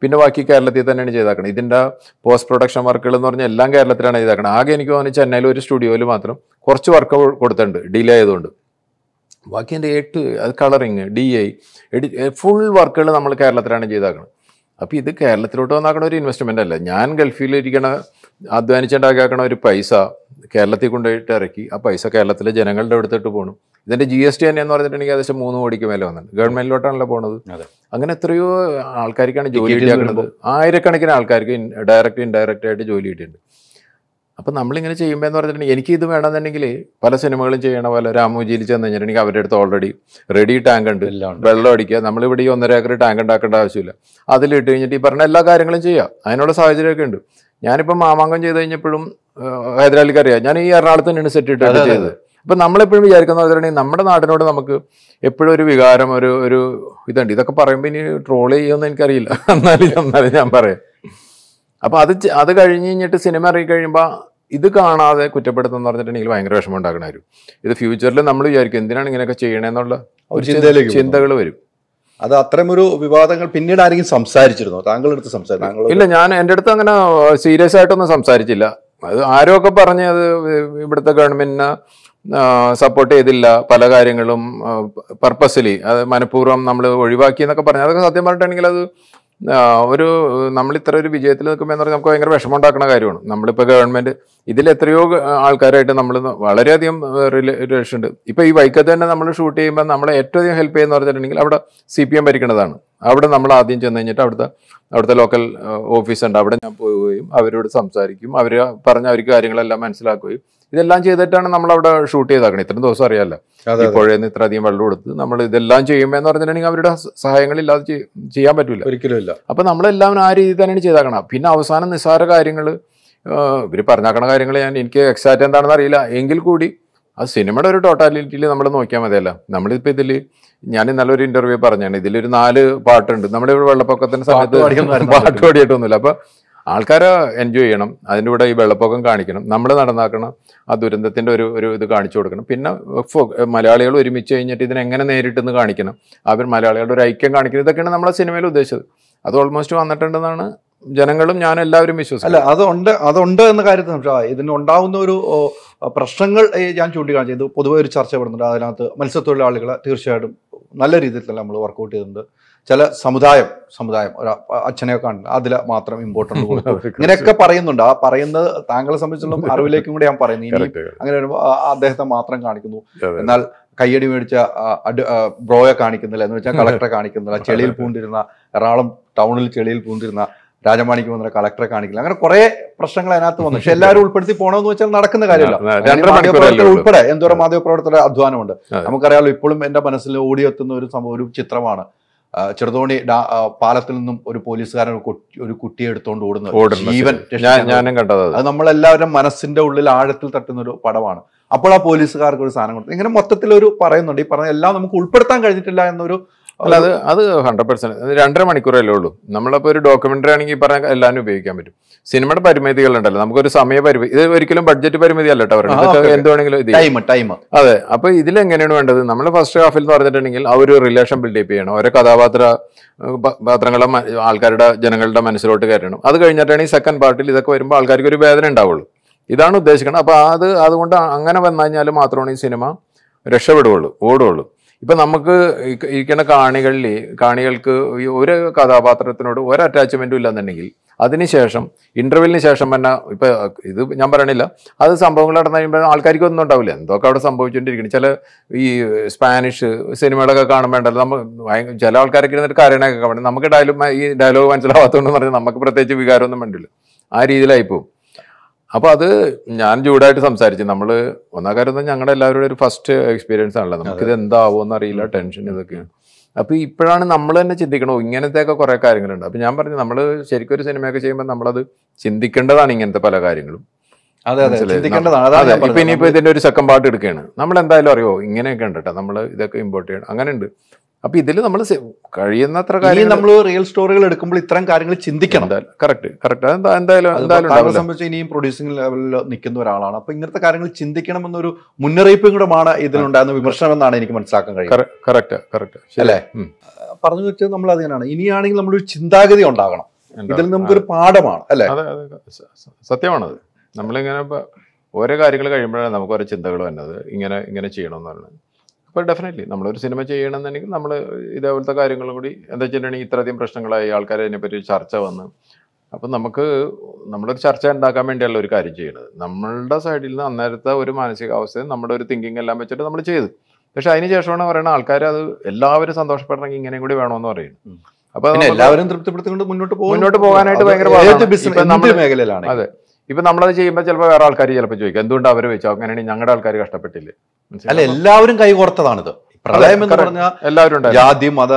പിന്നെ ബാക്കി കേരളത്തിൽ തന്നെയാണ് ചെയ്താക്കണം. ഇതിൻ്റെ പോസ്റ്റ് പ്രൊഡക്ഷൻ വർക്കുകൾ എന്ന് പറഞ്ഞാൽ എല്ലാം കേരളത്തിലാണ് ചെയ്താക്കണം. ആകെ എനിക്ക് തോന്നുന്നു ചെന്നൈയിൽ ഒരു സ്റ്റുഡിയോയിൽ മാത്രം കുറച്ച് വർക്ക് കൊടുത്തിട്ടുണ്ട് ഡിലേ ആയതുകൊണ്ട്. ബാക്കി എൻ്റെ അത് കളറിങ് DI ഫുൾ വർക്കുകൾ നമ്മൾ കേരളത്തിലാണ് ചെയ്താക്കണം. അപ്പോൾ ഇത് കേരളത്തിലോട്ട് വന്നാക്കണ ഒരു ഇൻവെസ്റ്റ്മെൻ്റ് അല്ല. ഞാൻ ഗൾഫിലിരിക്കണ അധ്വാനിച്ചുണ്ടാക്കണ ഒരു പൈസ കേരളത്തിൽ കൊണ്ടുപോയിട്ട് ഇറക്കി ആ പൈസ കേരളത്തിലെ ജനങ്ങളുടെ അടുത്തിട്ട് പോകണം. ഇതിൻ്റെ GST തന്നെ എന്ന് പറഞ്ഞിട്ടുണ്ടെങ്കിൽ ഏകദേശം 3 കോടിക്ക് മേലെ വന്നിട്ടുണ്ട്. ഗവൺമെൻറ്റിലോട്ടാണല്ലോ പോണത്. അങ്ങനെ എത്രയോ ആൾക്കാർക്കാണ് ജോലി കിട്ടിയാക്കുന്നത്. ആയിരക്കണക്കിന് ആൾക്കാർക്ക് ഡയറക്റ്റ് ഇൻഡയറക്റ്റ് ആയിട്ട് ജോലി കിട്ടിയിട്ടുണ്ട്. അപ്പം നമ്മളിങ്ങനെ ചെയ്യുമ്പോൾ എന്ന് പറഞ്ഞിട്ടുണ്ടെങ്കിൽ എനിക്കിത് വേണമെന്നുണ്ടെങ്കിൽ പല സിനിമകളും ചെയ്യണ പോലെ രാമോജിയിൽ ചെന്ന് കഴിഞ്ഞിട്ടുണ്ടെങ്കിൽ അവരുടെ അടുത്ത് ഓൾറെഡി റെഡി ടാങ്ക് ഉണ്ട്, വെള്ളം അടിക്കുക. നമ്മളിവിടെ ഈ 1.5 ഏക്കർ ടാങ്ക് ഉണ്ടാക്കേണ്ട ആവശ്യമില്ല. അതിലിട്ട് കഴിഞ്ഞിട്ട് ഈ പറഞ്ഞ എല്ലാ കാര്യങ്ങളും ചെയ്യാം. അതിനുള്ള സാഹചര്യമൊക്കെ ഉണ്ട്. ഞാനിപ്പോൾ മാമാങ്കം ചെയ്ത് കഴിഞ്ഞപ്പോഴും ഹൈദരാലിക്ക് അറിയാം, ഞാൻ ഈ എറണാകുളത്ത് തന്നെയാണ് സെറ്റ് ഇട്ടിട്ട് ചെയ്തത്. ഇപ്പം നമ്മളെപ്പോഴും വിചാരിക്കുന്ന വെച്ചിട്ടുണ്ടെങ്കിൽ നമ്മുടെ നാടിനോട് നമുക്ക് എപ്പോഴും ഒരു വികാരം ഒരു ഇതുണ്ട്. ഇതൊക്കെ പറയുമ്പോൾ ഇനി ട്രോൾ ചെയ്യുമെന്ന് എനിക്കറിയില്ല, എന്നാലും ഞാൻ പറയാം. അപ്പം അത് കഴിഞ്ഞിട്ട് സിനിമ ഇറങ്ങി കഴിയുമ്പോൾ ഇത് കാണാതെ കുറ്റപ്പെടുത്തുമെന്ന് പറഞ്ഞിട്ടുണ്ടെങ്കിൽ ഭയങ്കര വിഷമം ഉണ്ടാക്കണ വരും. ഇത് ഫ്യൂച്ചറിൽ നമ്മൾ വിചാരിക്കും എന്തിനാണ് ഇങ്ങനെയൊക്കെ ചെയ്യണേന്നുള്ള ചിന്തകൾ വരും. അത് അത്തരമൊരു വിവാദങ്ങൾ പിന്നീട് ആരെങ്കിലും സംസാരിച്ചിരുന്നോ? താങ്കളുടെ അടുത്ത് സംസാരിച്ചു? ഇല്ല, ഞാൻ എൻ്റെ അടുത്ത് അങ്ങനെ സീരിയസ് ആയിട്ടൊന്നും സംസാരിച്ചില്ല. അത് ആരൊക്കെ പറഞ്ഞ് അത് ഇവിടുത്തെ ഗവൺമെന്റിനെ സപ്പോർട്ട് ചെയ്തില്ല, പല കാര്യങ്ങളും പർപ്പസ്ലി അത് മനഃപൂർവ്വം നമ്മൾ ഒഴിവാക്കി എന്നൊക്കെ പറഞ്ഞു. അതൊക്കെ സത്യം പറഞ്ഞിട്ടുണ്ടെങ്കിൽ അത് നമ്മൾ ഇത്ര ഒരു വിജയത്തിൽ നിൽക്കുമ്പോൾ എന്ന് പറഞ്ഞാൽ നമുക്ക് ഭയങ്കര വിഷമം ഉണ്ടാക്കുന്ന കാര്യമാണ്. നമ്മളിപ്പോൾ ഗവൺമെന്റ് ഇതിൽ എത്രയോ ആൾക്കാരായിട്ട് നമ്മൾ വളരെയധികം റിലേഷൻ ഉണ്ട്. ഇപ്പൊ ഈ വൈക്കത്ത് തന്നെ നമ്മൾ ഷൂട്ട് ചെയ്യുമ്പോൾ നമ്മളെ ഏറ്റവും അധികം ഹെൽപ്പ് ചെയ്യുന്ന പറഞ്ഞിട്ടുണ്ടെങ്കിൽ അവിടെ CPM ഭരിക്കുന്നതാണ്. അവിടെ നമ്മൾ ആദ്യം ചെന്ന് കഴിഞ്ഞിട്ട് അവിടുത്തെ ലോക്കൽ ഓഫീസ് ഉണ്ട്, അവിടെ ഞാൻ പോവുകയും അവരോട് സംസാരിക്കും, അവർ പറഞ്ഞ അവർക്ക് കാര്യങ്ങളെല്ലാം മനസ്സിലാക്കുകയും ഇതെല്ലാം ചെയ്തിട്ടാണ് നമ്മൾ അവിടെ ഷൂട്ട് ചെയ്താക്കണം. ഇത്രയും ദിവസം അറിയാമല്ലോ, ഇപ്പോഴേന്ന് ഇത്ര അധികം വെള്ളം കൊടുത്ത് നമ്മൾ ഇതെല്ലാം ചെയ്യുമ്പോൾ എന്ന് പറഞ്ഞിട്ടുണ്ടെങ്കിൽ അവരുടെ സഹായങ്ങളില്ലാതെ ചെയ്യാൻ പറ്റൂല, ഒരിക്കലും ഇല്ല. അപ്പൊ നമ്മളെല്ലാം ആ രീതിയിൽ തന്നെയാണ് ചെയ്താക്കണം. പിന്നെ അവസാനം നിസ്സാര കാര്യങ്ങൾ ഇവർ പറഞ്ഞാക്കണ കാര്യങ്ങൾ എനിക്ക് എക്സാക്റ്റ് എന്താണെന്ന് അറിയില്ല, എങ്കിൽ കൂടി ആ സിനിമയുടെ ഒരു ടോട്ടാലിറ്റിയിൽ നമ്മൾ നോക്കിയാൽ മതിയല്ല. നമ്മളിപ്പോൾ ഇതിൽ ഞാൻ നല്ലൊരു ഇന്റർവ്യൂ പറഞ്ഞാണ്, ഇതിലൊരു 4 പാട്ടുണ്ട്. നമ്മുടെ ഇവിടെ വെള്ളപ്പൊക്കത്തിന്റെ സമയത്ത് പാട്ട് പാടിയിട്ടൊന്നുമില്ല. അപ്പൊ ആൾക്കാരെ എൻജോയ് ചെയ്യണം, അതിൻ്റെ കൂടെ ഈ വെള്ളപ്പൊക്കം കാണിക്കണം, നമ്മൾ നടന്നാക്കണം, ആ ദുരന്തത്തിന്റെ ഒരു ഇത് കാണിച്ചു കൊടുക്കണം. പിന്നെ മലയാളികൾ ഒരുമിച്ച് കഴിഞ്ഞിട്ട് ഇതിനെങ്ങനെ നേരിട്ടെന്ന് കാണിക്കണം, അവർ മലയാളികളുടെ ഒരു ഐക്യം കാണിക്കണം. ഇതൊക്കെയാണ് നമ്മളെ സിനിമയിൽ ഉദ്ദേശിച്ചത്. അത് ഓൾമോസ്റ്റ് വന്നിട്ടുണ്ടെന്നാണ് ജനങ്ങളും ഞാൻ എല്ലാവരും വിശ്വസിക്കും. അല്ല, അതുണ്ട് എന്ന കാര്യത്തിൽ ഇതിനുണ്ടാവുന്ന ഒരു പ്രശ്നങ്ങൾ ഞാൻ ചൂണ്ടിക്കാണിച്ചു. ഇത് പൊതുവെ ഒരു ചർച്ച പെടുന്നുണ്ട്. അതിനകത്ത് മത്സ്യത്തൊഴിലാളികളെ തീർച്ചയായിട്ടും നല്ല രീതിയിൽ തന്നെ നമ്മൾ വർക്കൗട്ട് ചെയ്തിട്ടുണ്ട്. ചില സമുദായം ഒരു അച്ഛനെയൊക്കെ കാണുന്നുണ്ട്, അതിൽ മാത്രം ഇമ്പോർട്ടൻ്റ് കൊടുക്കും, ഇങ്ങനെയൊക്കെ പറയുന്നുണ്ട്. ആ പറയുന്നത് താങ്കളെ സംബന്ധിച്ചുള്ള അറിവിലേക്കും കൂടി ഞാൻ പറയുന്നു. ഇനി അങ്ങനെ വരുമ്പോൾ അദ്ദേഹത്തെ മാത്രം കാണിക്കുന്നു, എന്നാൽ കയ്യടി മേടിച്ച ബ്രോയെ കാണിക്കുന്നില്ല, എന്ന് വെച്ചാൽ കളക്ടറെ കാണിക്കുന്നില്ല, ചെളിയിൽ പൂണ്ടിരുന്ന എറണാകുളം ടൗണിൽ ചെളിയിൽ പൂണ്ടിരുന്ന രാജമാണിക്ക് വന്ന കളക്ടറെ കാണിക്കില്ല. അങ്ങനെ കുറെ പ്രശ്നങ്ങൾ അതിനകത്ത് വന്നു. പക്ഷെ എല്ലാവരും ഉൾപ്പെടുത്തി പോകണമെന്ന് വെച്ചാൽ നടക്കുന്ന കാര്യമില്ല. മാധ്യമപ്രവർത്തകർ ഉൾപ്പെടെ എന്തോരം മാധ്യമപ്രവർത്തകരുടെ അധ്വാനമുണ്ട്. നമുക്കറിയാമല്ലോ, ഇപ്പോഴും എന്റെ മനസ്സിൽ ഓടിയെത്തുന്ന ഒരു സംഭവം, ഒരു ചിത്രമാണ് ചെറുതോണി പാലത്തിൽ നിന്നും ഒരു പോലീസുകാരൻ ഒരു കുട്ടിയെ എടുത്തുകൊണ്ട് ഓടുന്നത്, ജീവൻ അത് നമ്മളെല്ലാവരും മനസ്സിന്റെ ഉള്ളിൽ ആഴത്തിൽ തട്ടുന്ന ഒരു പടമാണ്. അപ്പോൾ ആ പോലീസുകാർക്ക് ഒരു സാധനം കൊടുത്തു. ഇങ്ങനെ മൊത്തത്തിലൊരു പറയുന്നുണ്ട്. ഈ പറഞ്ഞ എല്ലാം നമുക്ക് ഉൾപ്പെടുത്താൻ കഴിഞ്ഞിട്ടില്ല എന്നൊരു അല്ല, അത് 100%. 2.5 മണിക്കൂറല്ലേ ഉള്ളൂ. നമ്മളപ്പോൾ ഒരു ഡോക്യുമെന്ററി ആണെങ്കിൽ പറഞ്ഞാൽ എല്ലാവരും ഉപയോഗിക്കാൻ പറ്റും. സിനിമയുടെ പരിമിതികളുണ്ടല്ലോ, നമുക്കൊരു സമയ പരിമിതി, ഇത് ഒരിക്കലും ബഡ്ജറ്റ് പരിമിതി അല്ല കേട്ടോ പറയുന്നത്, എന്ത് വേണമെങ്കിലും ടൈം. അതെ, അപ്പൊ ഇതിലെങ്ങനെയാണ് വേണ്ടത്? നമ്മൾ ഫസ്റ്റ് ഹാഫിൽ എന്ന് പറഞ്ഞിട്ടുണ്ടെങ്കിൽ ആ ഒരു റിലേഷൻ ബിൽഡപ്പ് ചെയ്യണം, ഓരോ കഥാപാത്രങ്ങളെ ആൾക്കാരുടെ ജനങ്ങളുടെ മനസ്സിലോട്ട് കയറ്റണം. അത് കഴിഞ്ഞിട്ടാണ് ഈ സെക്കൻഡ് പാർട്ടിൽ ഇതൊക്കെ വരുമ്പോൾ ആൾക്കാർക്ക് ഒരു വേദന ഉണ്ടാവുള്ളൂ. ഇതാണ് ഉദ്ദേശിക്കുന്നത്. അപ്പൊ അതുകൊണ്ട് അങ്ങനെ വന്നു കഴിഞ്ഞാൽ മാത്രമാണ് ഈ സിനിമ രക്ഷപ്പെടുകയുള്ളൂ, ഓടുകയുള്ളൂ. ഇപ്പൊ നമുക്ക് ഇരിക്കുന്ന കാണികൾക്ക് ഈ ഒരു കഥാപാത്രത്തിനോട് ഒരു അറ്റാച്ച്മെന്റും ഇല്ലെന്നുണ്ടെങ്കിൽ അതിനുശേഷം ഇന്റർവെല്ലിന് ശേഷം തന്നെ ഇപ്പൊ ഇത് ഞാൻ പറയണില്ല, അത് സംഭവങ്ങൾ നടന്നു കഴിയുമ്പോൾ ആൾക്കാർക്ക് ഒന്നും ഉണ്ടാവില്ല, എന്തൊക്കെ അവിടെ സംഭവിച്ചുകൊണ്ടിരിക്കണം. ചില ഈ സ്പാനിഷ് സിനിമകളൊക്കെ കാണുമ്പോണ്ടല്ലോ, നമ്മൾ ചില ആൾക്കാരൊക്കെ ഇരുന്നിട്ട് കരയണൊക്കെ കാണും. നമുക്ക് ഈ ഡയലോഗ് മനസ്സിലാവാത്തതുകൊണ്ടെന്ന് പറഞ്ഞാൽ നമുക്ക് പ്രത്യേകിച്ച് വികാരമൊന്നും വേണ്ടില്ല, ആ രീതിയിലായിപ്പോവും. അപ്പോൾ അത് ഞാൻ ചൂടായിട്ട് സംസാരിച്ചു. നമ്മൾ ഒന്നാം കാര്യം ഞങ്ങളുടെ എല്ലാവരുടെ ഒരു ഫസ്റ്റ് എക്സ്പീരിയൻസ് ആണല്ലോ, നമുക്കിത് എന്താവുമെന്ന് അറിയില്ല, ടെൻഷൻ ഇതൊക്കെയാണ്. അപ്പോൾ ഇപ്പോഴാണ് നമ്മൾ തന്നെ ചിന്തിക്കണോ, ഇങ്ങനത്തെയൊക്കെ കുറേ കാര്യങ്ങളുണ്ട്. അപ്പോൾ ഞാൻ പറഞ്ഞു, നമ്മൾ ശരിക്കും ഒരു സിനിമയൊക്കെ ചെയ്യുമ്പോൾ നമ്മളത് ചിന്തിക്കേണ്ടതാണ്, ഇങ്ങനത്തെ പല കാര്യങ്ങളും. ഇപ്പൊ ഇനിയിപ്പോ ഇതിന്റെ ഒരു സെക്കൻഡ് പാർട്ട് എടുക്കുകയാണ്, നമ്മൾ എന്തായാലും അറിയോ ഇങ്ങനെയൊക്കെ ഉണ്ട് കേട്ടോ, നമ്മൾ ഇതൊക്കെ ഇമ്പോർട്ട് ചെയ്യണം, അങ്ങനെ ഉണ്ട്. അപ്പൊ ഇതിൽ നമ്മൾ കഴിയുന്നത്ര കാര്യം നമ്മൾ റിയൽ സ്റ്റോറികൾ എടുക്കുമ്പോൾ ഇത്തരം കാര്യങ്ങൾ ചിന്തിക്കണം. കറക്റ്റ് എന്തായാലും സംബന്ധിച്ച് ഇനിയും പ്രൊഡ്യൂസിംഗ് ലെവലിൽ നിൽക്കുന്ന ഒരാളാണ്. അപ്പൊ ഇങ്ങനത്തെ കാര്യങ്ങൾ ചിന്തിക്കണമെന്നൊരു മുന്നറിയിപ്പും കൂടെയാണ് ഇതിലുണ്ടാകുന്ന വിമർശനം എന്നാണ് എനിക്ക് മനസ്സിലാക്കാൻ കഴിയുന്നത്. കറക്റ്റ് അല്ലേ? പറഞ്ഞു വെച്ചാൽ നമ്മൾ അത് തന്നെയാണ്. ഇനിയാണെങ്കിൽ നമ്മളൊരു ചിന്താഗതി ഉണ്ടാകണം, ഇതിൽ നമുക്കൊരു പാഠമാണ് അല്ലേ? സത്യമാണത്. നമ്മളിങ്ങനെ ഓരോ കാര്യങ്ങൾ കഴിയുമ്പോഴാണ് നമുക്ക് ഓരോ ചിന്തകൾ വന്നത്, ഇങ്ങനെ ചെയ്യണമെന്ന് പറയുന്നത്. അപ്പോൾ ഡെഫിനറ്റ്ലി നമ്മളൊരു സിനിമ ചെയ്യണമെന്നുണ്ടെങ്കിൽ നമ്മൾ ഇതേപോലത്തെ കാര്യങ്ങളും കൂടി എന്താ വെച്ചിട്ടുണ്ടെങ്കിൽ ഇത്രയധികം പ്രശ്നങ്ങളായി ആൾക്കാർ അതിനെപ്പറ്റി ചർച്ച വന്ന്, അപ്പം നമ്മളൊരു ചർച്ച ഉണ്ടാക്കാൻ വേണ്ടിയല്ല ഒരു കാര്യം ചെയ്യുന്നത്. നമ്മളുടെ സൈഡിൽ നിന്ന് അന്നേരത്തെ ഒരു മാനസികാവസ്ഥയും നമ്മുടെ ഒരു തിങ്കിങ് എല്ലാം വെച്ചിട്ട് നമ്മൾ ചെയ്ത്, പക്ഷെ അതിന് ശേഷമാണ് പറയുന്ന ആൾക്കാർ അത് എല്ലാവരും സന്തോഷപ്പെടണമെങ്കിൽ ഇങ്ങനെയും കൂടി വേണമെന്ന് പറയുന്നു. അപ്പൊ എല്ലാവരും തൃപ്തിപ്പെടുത്തിക്കൊണ്ട് മുന്നോട്ട് പോകാനായിട്ട് ഭയങ്കര മേഖലയിലാണ്. അതെ, ഇപ്പൊ നമ്മളത് ചെയ്യുമ്പോൾ ചിലപ്പോൾ വേറെ ആൾക്കാർ ചിലപ്പോൾ ചോദിക്കും എന്തുകൊണ്ട് അവർ വെച്ചോ, അങ്ങനെയാണെങ്കിൽ ഞങ്ങളുടെ ആൾക്കാർ കഷ്ടപ്പെട്ടില്ലേ? അല്ല, എല്ലാവരും കൈകോർത്തതാണിത്. പ്രളയം എന്ന് പറഞ്ഞാൽ എല്ലാവരും ജാതി മത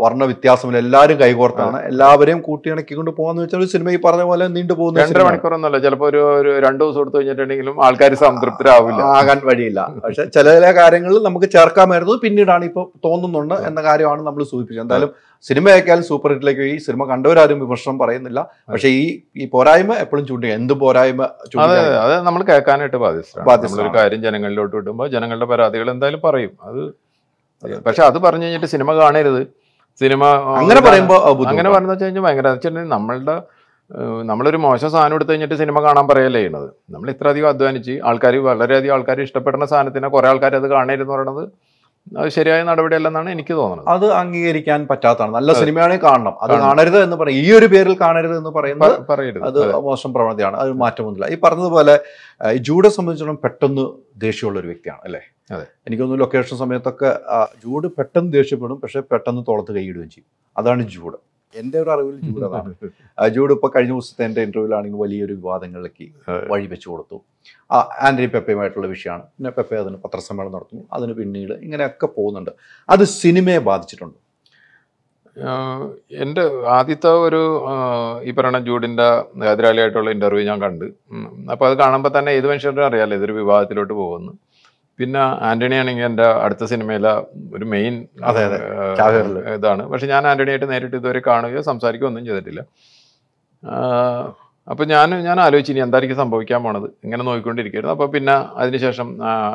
വർണ്ണ വ്യത്യാസമില്ല, എല്ലാവരും കൈകോർത്താണ് എല്ലാവരെയും കൂട്ടിയിണക്കിക്കൊണ്ട് പോകാന്ന് വെച്ചാൽ ഒരു സിനിമ ഈ പറഞ്ഞ പോലെ നീണ്ടു പോകുന്ന 2.5 മണിക്കൂറൊന്നുമല്ല, ചിലപ്പോൾ ഒരു 2 ദിവസം എടുത്തു കഴിഞ്ഞിട്ടുണ്ടെങ്കിലും ആൾക്കാർ സംതൃപ്തരാവില്ല, ആകാൻ വഴിയില്ല. പക്ഷെ ചില കാര്യങ്ങളിൽ നമുക്ക് ചേർക്കാമായിരുന്നു, പിന്നീടാണ് ഇപ്പൊ തോന്നുന്നുണ്ട് എന്ന കാര്യമാണ് നമ്മൾ സൂചിപ്പിച്ചത്. എന്തായാലും സിനിമയേക്കാളും സൂപ്പർ ഹിറ്റിലേക്ക് ഈ സിനിമ കണ്ടവരാരും വിമർശനം പറയുന്നില്ല. പക്ഷെ ഈ പോരായ്മ എപ്പോഴും ചൂണ്ടിക്കുക, എന്ത് പോരായ്മ അത് നമ്മൾ കേൾക്കാനായിട്ട് ബാധ്യസ്ഥ കാര്യം ജനങ്ങളിലോട്ട് വിടുമ്പോൾ ജനങ്ങളുടെ പരാതികൾ എന്തായാലും പറയും. അത് പക്ഷെ അത് പറഞ്ഞു കഴിഞ്ഞിട്ട് സിനിമ കാണരുത്, സിനിമ അങ്ങനെ പറയുമ്പോൾ അങ്ങനെ പറഞ്ഞു കഴിഞ്ഞാൽ ഭയങ്കര നമ്മളൊരു മോശം സാധനം എടുത്തു കഴിഞ്ഞിട്ട് സിനിമ കാണാൻ പറയല്ലേ ചെയ്യണത്. നമ്മൾ ഇത്രയധികം അധ്വാനിച്ച് ആൾക്കാർ വളരെയധികം ആൾക്കാർ ഇഷ്ടപ്പെടുന്ന സാധനത്തിനെ കുറെ ആൾക്കാർ അത് കാണരുതെന്ന് പറയുന്നത് അത് ശരിയായ നടപടിയല്ലെന്നാണ് എനിക്ക് തോന്നുന്നത്. അത് അംഗീകരിക്കാൻ പറ്റാത്തതാണ്. നല്ല സിനിമയാണെങ്കിൽ കാണണം, അത് കാണരുത് എന്ന് പറയും, ഈ ഒരു പേരിൽ കാണരുത് എന്ന് പറയുന്നത് പറയരുത്, അത് മോശം പ്രവണതയാണ്. അത് മാറ്റമൊന്നുമില്ല. ഈ പറഞ്ഞതുപോലെ ജൂഡെ സംബന്ധിച്ചിടത്തോളം പെട്ടെന്ന് ദേഷ്യമുള്ള ഒരു വ്യക്തിയാണ് അല്ലേ? അതെ, എനിക്ക് തോന്നുന്നു ലൊക്കേഷൻ സമയത്തൊക്കെ ജൂഡ് പെട്ടെന്ന് ദേഷ്യപ്പെടും, പക്ഷെ പെട്ടെന്ന് തോളത്ത് കൈയിടുകയും ചെയ്യും. അതാണ് ജൂഡ്. എൻ്റെ ഒരു അറിവിൽ ജൂഡ് അതാണ്. ജൂഡ് ഇപ്പോൾ കഴിഞ്ഞ ദിവസത്തെ എൻ്റെ ഇന്റർവ്യൂവിലാണെങ്കിൽ വലിയൊരു വിവാദങ്ങളിലേക്ക് വഴി വെച്ചു കൊടുത്തു. ആന്റണി പെപ്പയുമായിട്ടുള്ള വിഷയമാണ്. പിന്നെ പെപ്പെ അതിന് പത്രസമ്മേളനം നടത്തുന്നു, അതിന് പിന്നീട് ഇങ്ങനെയൊക്കെ പോകുന്നുണ്ട്. അത് സിനിമയെ ബാധിച്ചിട്ടുണ്ട്. എൻ്റെ ആദ്യത്തെ ഒരു ഈ പറയുന്ന ജൂഡിൻ്റെ എതിരാളിയായിട്ടുള്ള ഇൻ്റർവ്യൂ ഞാൻ കണ്ട്. അപ്പോൾ അത് കാണുമ്പോൾ തന്നെ ഏത് മനുഷ്യരും അറിയാമല്ലോ ഇതൊരു വിവാദത്തിലോട്ട് പോകുന്നു. പിന്നെ ആന്റണി ആണെങ്കിൽ എൻ്റെ അടുത്ത സിനിമയിലെ ഒരു മെയിൻ ഇതാണ്. പക്ഷെ ഞാൻ ആന്റണിയായിട്ട് നേരിട്ട് ഇതുവരെ കാണുകയോ സംസാരിക്കുകയോ ഒന്നും ചെയ്തിട്ടില്ല. അപ്പോൾ ഞാൻ ആലോചിച്ചു ഇനി എന്തായിരിക്കും സംഭവിക്കാൻ പോണത്, ഇങ്ങനെ നോക്കിക്കൊണ്ടിരിക്കുകയായിരുന്നു. അപ്പോൾ പിന്നെ അതിനുശേഷം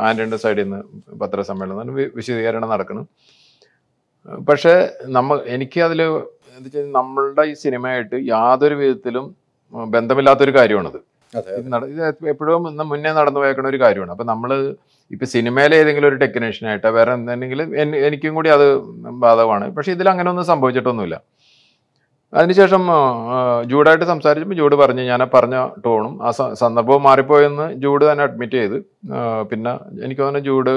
ആന്റണിയുടെ സൈഡിൽ നിന്ന് പത്രസമ്മേളനം വിശദീകരണം നടക്കുന്നു. പക്ഷേ എനിക്ക് അതിൽ എന്താ വെച്ചാൽ നമ്മളുടെ ഈ സിനിമയായിട്ട് യാതൊരു വിധത്തിലും ബന്ധമില്ലാത്തൊരു കാര്യമാണത്. ഇത് എപ്പോഴും മുന്നേ നടന്നു പോയേക്കുന്ന ഒരു കാര്യമാണ്. അപ്പം നമ്മൾ ഇപ്പം സിനിമയിലെ ഏതെങ്കിലും ഒരു ടെക്നീഷ്യനായിട്ടോ വേറെ എന്തെങ്കിലും എനിക്കും കൂടി അത് ബാധകമാണ്. പക്ഷെ ഇതിൽ അങ്ങനെ ഒന്നും സംഭവിച്ചിട്ടൊന്നുമില്ല. അതിനുശേഷം ജൂഡായിട്ട് സംസാരിച്ചപ്പോൾ ജൂഡ് പറഞ്ഞു, ഞാൻ പറഞ്ഞ ടോണും ആ സന്ദർഭവും മാറിപ്പോയെന്ന് ജൂഡ് തന്നെ അഡ്മിറ്റ് ചെയ്ത്. പിന്നെ എനിക്ക് തോന്നുന്നു ജൂഡ്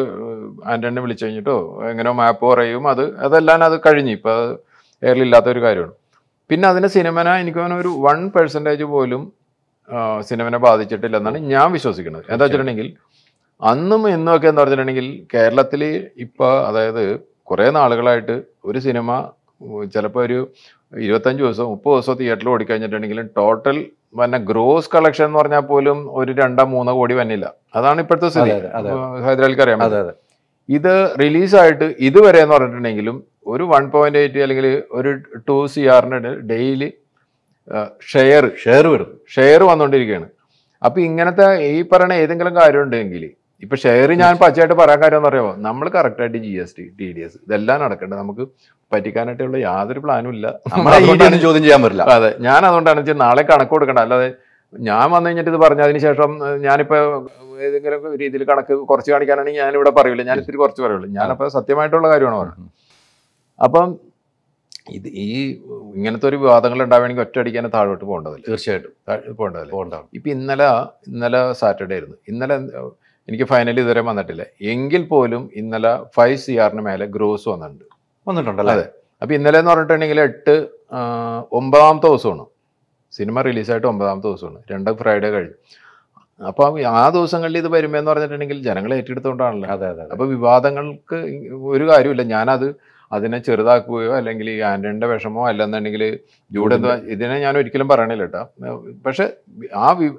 ആന്റണിനെ വിളിച്ചു കഴിഞ്ഞിട്ടോ എങ്ങനെയോ മാപ്പ് പറയും, അതെല്ലാം അത് കഴിഞ്ഞു. ഇപ്പം അത് എയറിലില്ലാത്തൊരു കാര്യമാണ്. പിന്നെ അതിന് സിനിമനെ എനിക്ക് തോന്നുന്നു ഒരു 1% പോലും സിനിമനെ ബാധിച്ചിട്ടില്ലെന്നാണ് ഞാൻ വിശ്വസിക്കുന്നത്. എന്താ വെച്ചിട്ടുണ്ടെങ്കിൽ അന്നും ഇന്നുമൊക്കെ എന്താ പറഞ്ഞിട്ടുണ്ടെങ്കിൽ കേരളത്തിൽ ഇപ്പോൾ അതായത് കുറേ നാളുകളായിട്ട് ഒരു സിനിമ ചിലപ്പോൾ ഒരു 25 ദിവസം 30 ദിവസം തിയേറ്ററിൽ ഓടിക്കഴിഞ്ഞിട്ടുണ്ടെങ്കിലും ടോട്ടൽ പിന്നെ ഗ്രോസ് കളക്ഷൻ എന്ന് പറഞ്ഞാൽ പോലും ഒരു 2-3 കോടി വന്നില്ല. അതാണ് ഇപ്പോഴത്തെ സ്ഥിതി. ഹൈദരാലിക്ക് അറിയാം. ഇത് റിലീസായിട്ട് ഇതുവരെ എന്ന് പറഞ്ഞിട്ടുണ്ടെങ്കിലും ഒരു 1.8 അല്ലെങ്കിൽ ഒരു 2 CR ഡെയിലി ഷെയർ വന്നുകൊണ്ടിരിക്കുകയാണ്. അപ്പം ഇങ്ങനത്തെ ഈ പറയുന്ന ഏതെങ്കിലും കാര്യം ഉണ്ടെങ്കിൽ ഇപ്പൊ ഷെയർ ഞാൻ പച്ചയായിട്ട് പറയാൻ കാര്യം എന്ന് അറിയാമോ, നമ്മൾ കറക്റ്റായിട്ട് GST TDS ഇതെല്ലാം നടക്കേണ്ടത്. നമുക്ക് പറ്റിക്കാനായിട്ടുള്ള യാതൊരു പ്ലാനും ഇല്ല. ചോദ്യം ചെയ്യാൻ പറ്റില്ല. അതെ, ഞാൻ അതുകൊണ്ടാണ് നാളെ കണക്ക് കൊടുക്കണ്ട. അല്ലാതെ ഞാൻ വന്നു കഴിഞ്ഞിട്ട് ഇത് പറഞ്ഞതിന് ശേഷം ഞാനിപ്പോ ഏതെങ്കിലും രീതിയിൽ കണക്ക് കുറച്ച് കാണിക്കാനാണെങ്കിൽ ഞാനിവിടെ പറയൂല, ഞാൻ ഇത്തിരി കുറച്ച് പറയുള്ളൂ. ഞാനപ്പോൾ സത്യമായിട്ടുള്ള കാര്യമാണ് പറയുന്നത്. അപ്പം ഇങ്ങനത്തെ ഒരു വിവാദങ്ങൾ ഉണ്ടാവുകയാണെങ്കിൽ ഒറ്റയടിക്കാൻ താഴോട്ട് പോകേണ്ടതില്ല. തീർച്ചയായിട്ടും പോകേണ്ടതാണ്. ഇപ്പം ഇന്നലെ സാറ്റർഡേ ആയിരുന്നു. ഇന്നലെ എനിക്ക് ഫൈനലി ഇതുവരെ വന്നിട്ടില്ല. എങ്കിൽ പോലും ഇന്നലെ 5 CR മേലെ ഗ്രോസ് വന്നിട്ടുണ്ടല്ലേ? അതെ. അപ്പം ഇന്നലെ എന്ന് പറഞ്ഞിട്ടുണ്ടെങ്കിൽ 9ാമത്തെ ദിവസമാണ് സിനിമ റിലീസായിട്ട്, 9ാമത്തെ ദിവസമാണ്. 2 ഫ്രൈഡേ കഴിഞ്ഞു. അപ്പം ആ ദിവസങ്ങളിൽ ഇത് വരുമ്പോൾ എന്ന് പറഞ്ഞിട്ടുണ്ടെങ്കിൽ ജനങ്ങൾ ഏറ്റെടുത്തുകൊണ്ടാണല്ലോ. അപ്പോൾ വിവാദങ്ങൾക്ക് ഒരു കാര്യമില്ല. അതിനെ ചെറുതാക്കുകയോ അല്ലെങ്കിൽ ഈ ആന്റണിയുടെ വിഷമോ അല്ലെന്നുണ്ടെങ്കിൽ ജൂഡ് ഇതിനെ ഞാൻ ഒരിക്കലും പറയണില്ല കേട്ടോ. പക്ഷെ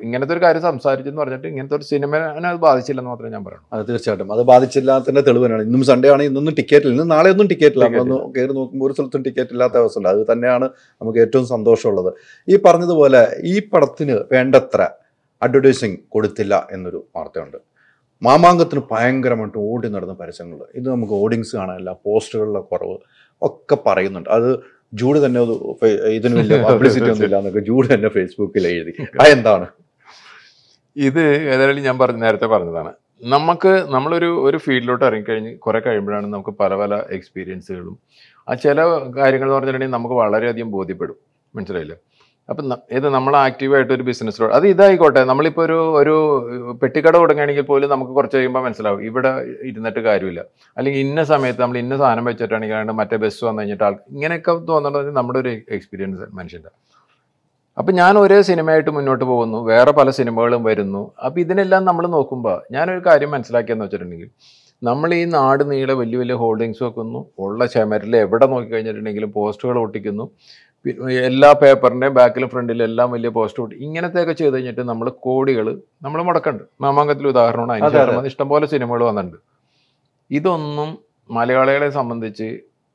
ഇങ്ങനത്തെ ഒരു കാര്യം സംസാരിച്ചെന്ന് പറഞ്ഞിട്ട് ഇങ്ങനത്തെ ഒരു സിനിമനെ അത് ബാധിച്ചില്ലെന്ന് മാത്രമേ ഞാൻ പറയണു. അത് തീർച്ചയായിട്ടും അത് ബാധിച്ചില്ലാത്തതിന്റെ തെളിവാണ്. ഇന്നും സൺഡേ ആണ്, ഇന്നൊന്നും ടിക്കറ്റില്ല, ഇന്നും നാളെ ഒന്നും ടിക്കറ്റില്ല. നമ്മളൊന്ന് കയറി നോക്കുമ്പോൾ ഒരു സ്ഥലത്തും ടിക്കറ്റ് ഇല്ലാത്ത അവസ്ഥയുണ്ട്. അത് തന്നെയാണ് നമുക്ക് ഏറ്റവും സന്തോഷമുള്ളത്. ഈ പറഞ്ഞതുപോലെ ഈ പടത്തിന് വേണ്ടത്ര അഡ്വർടൈസിങ് കൊടുത്തില്ല എന്നൊരു വാർത്തയുണ്ട്. മാമാങ്കത്തിന് ഭയങ്കരമായിട്ട് ഓടി നടന്ന പരസ്യങ്ങൾ, ഇത് നമുക്ക് ഓഡിയൻസ് കാണാനില്ല, പോസ്റ്ററുകളിലെ കുറവ് ഒക്കെ പറയുന്നുണ്ട്. അത് ജൂഡ് തന്നെ ഇതിന് വലിയ പബ്ലിസിറ്റി ഒന്നും ഇല്ല എന്നൊക്കെ ജൂഡ് തന്നെ ഫേസ്ബുക്കിൽ എഴുതി. അതെന്താണ് ഇത്? ഏതായാലും ഞാൻ നേരത്തെ പറഞ്ഞതാണ്, നമ്മളൊരു ഫീൽഡിലോട്ട് ഇറങ്ങിക്കഴിഞ്ഞ് കുറെ കഴിയുമ്പോഴാണ് നമുക്ക് പല പല എക്സ്പീരിയൻസുകളും ചില കാര്യങ്ങൾ എന്ന് പറഞ്ഞിട്ടുണ്ടെങ്കിൽ നമുക്ക് വളരെയധികം ബോധ്യപ്പെടും. മനസ്സിലായില്ലേ? അപ്പം ഇത് നമ്മൾ ആക്റ്റീവായിട്ട് ഒരു ബിസിനസ്സിലോട്ട് അത് ഇതായിക്കോട്ടെ. നമ്മളിപ്പോൾ ഒരു പെട്ടിക്കട തുടങ്ങുകയാണെങ്കിൽ പോലും നമുക്ക് കുറച്ച് കഴിയുമ്പോൾ മനസ്സിലാവും ഇവിടെ ഇരുന്നിട്ട് കാര്യമില്ല. അല്ലെങ്കിൽ ഇന്ന സമയത്ത് നമ്മൾ ഇന്ന സാധനം വെച്ചിട്ടാണെങ്കിൽ മറ്റേ ബസ് വന്നു കഴിഞ്ഞിട്ട് ഇങ്ങനെയൊക്കെ തോന്നുന്നത് നമ്മുടെ ഒരു എക്സ്പീരിയൻസ് മനുഷ്യൻ്റെ. അപ്പം ഞാൻ ഒരേ സിനിമയായിട്ട് മുന്നോട്ട് പോകുന്നു, വേറെ പല സിനിമകളും വരുന്നു. അപ്പം ഇതിനെല്ലാം നമ്മൾ നോക്കുമ്പോൾ ഞാനൊരു കാര്യം മനസ്സിലാക്കിയെന്ന് വെച്ചിട്ടുണ്ടെങ്കിൽ നമ്മൾ ഈ നാട് നീളെ വലിയ വലിയ ഹോൾഡിങ്സ് വെക്കുന്നു, ഉള്ള ചുമരിൽ എവിടെ നോക്കിക്കഴിഞ്ഞിട്ടുണ്ടെങ്കിലും പോസ്റ്ററുകൾ ഒട്ടിക്കുന്നു, എല്ലാ പേപ്പറിൻ്റെയും ബാക്കിലും ഫ്രണ്ടിലും എല്ലാം വലിയ പോസ്റ്റർ ഒട്ടി, ഇങ്ങനത്തെയൊക്കെ ചെയ്ത് കഴിഞ്ഞിട്ട് നമ്മൾ കോടികൾ നമ്മൾ മുടക്കുന്നുണ്ട്. മാമാങ്കത്തിൽ ഉദാഹരണമാണ്. അതിന് ശേഷം ഇഷ്ടംപോലെ സിനിമകൾ വന്നിട്ടുണ്ട്. ഇതൊന്നും മലയാളികളെ സംബന്ധിച്ച്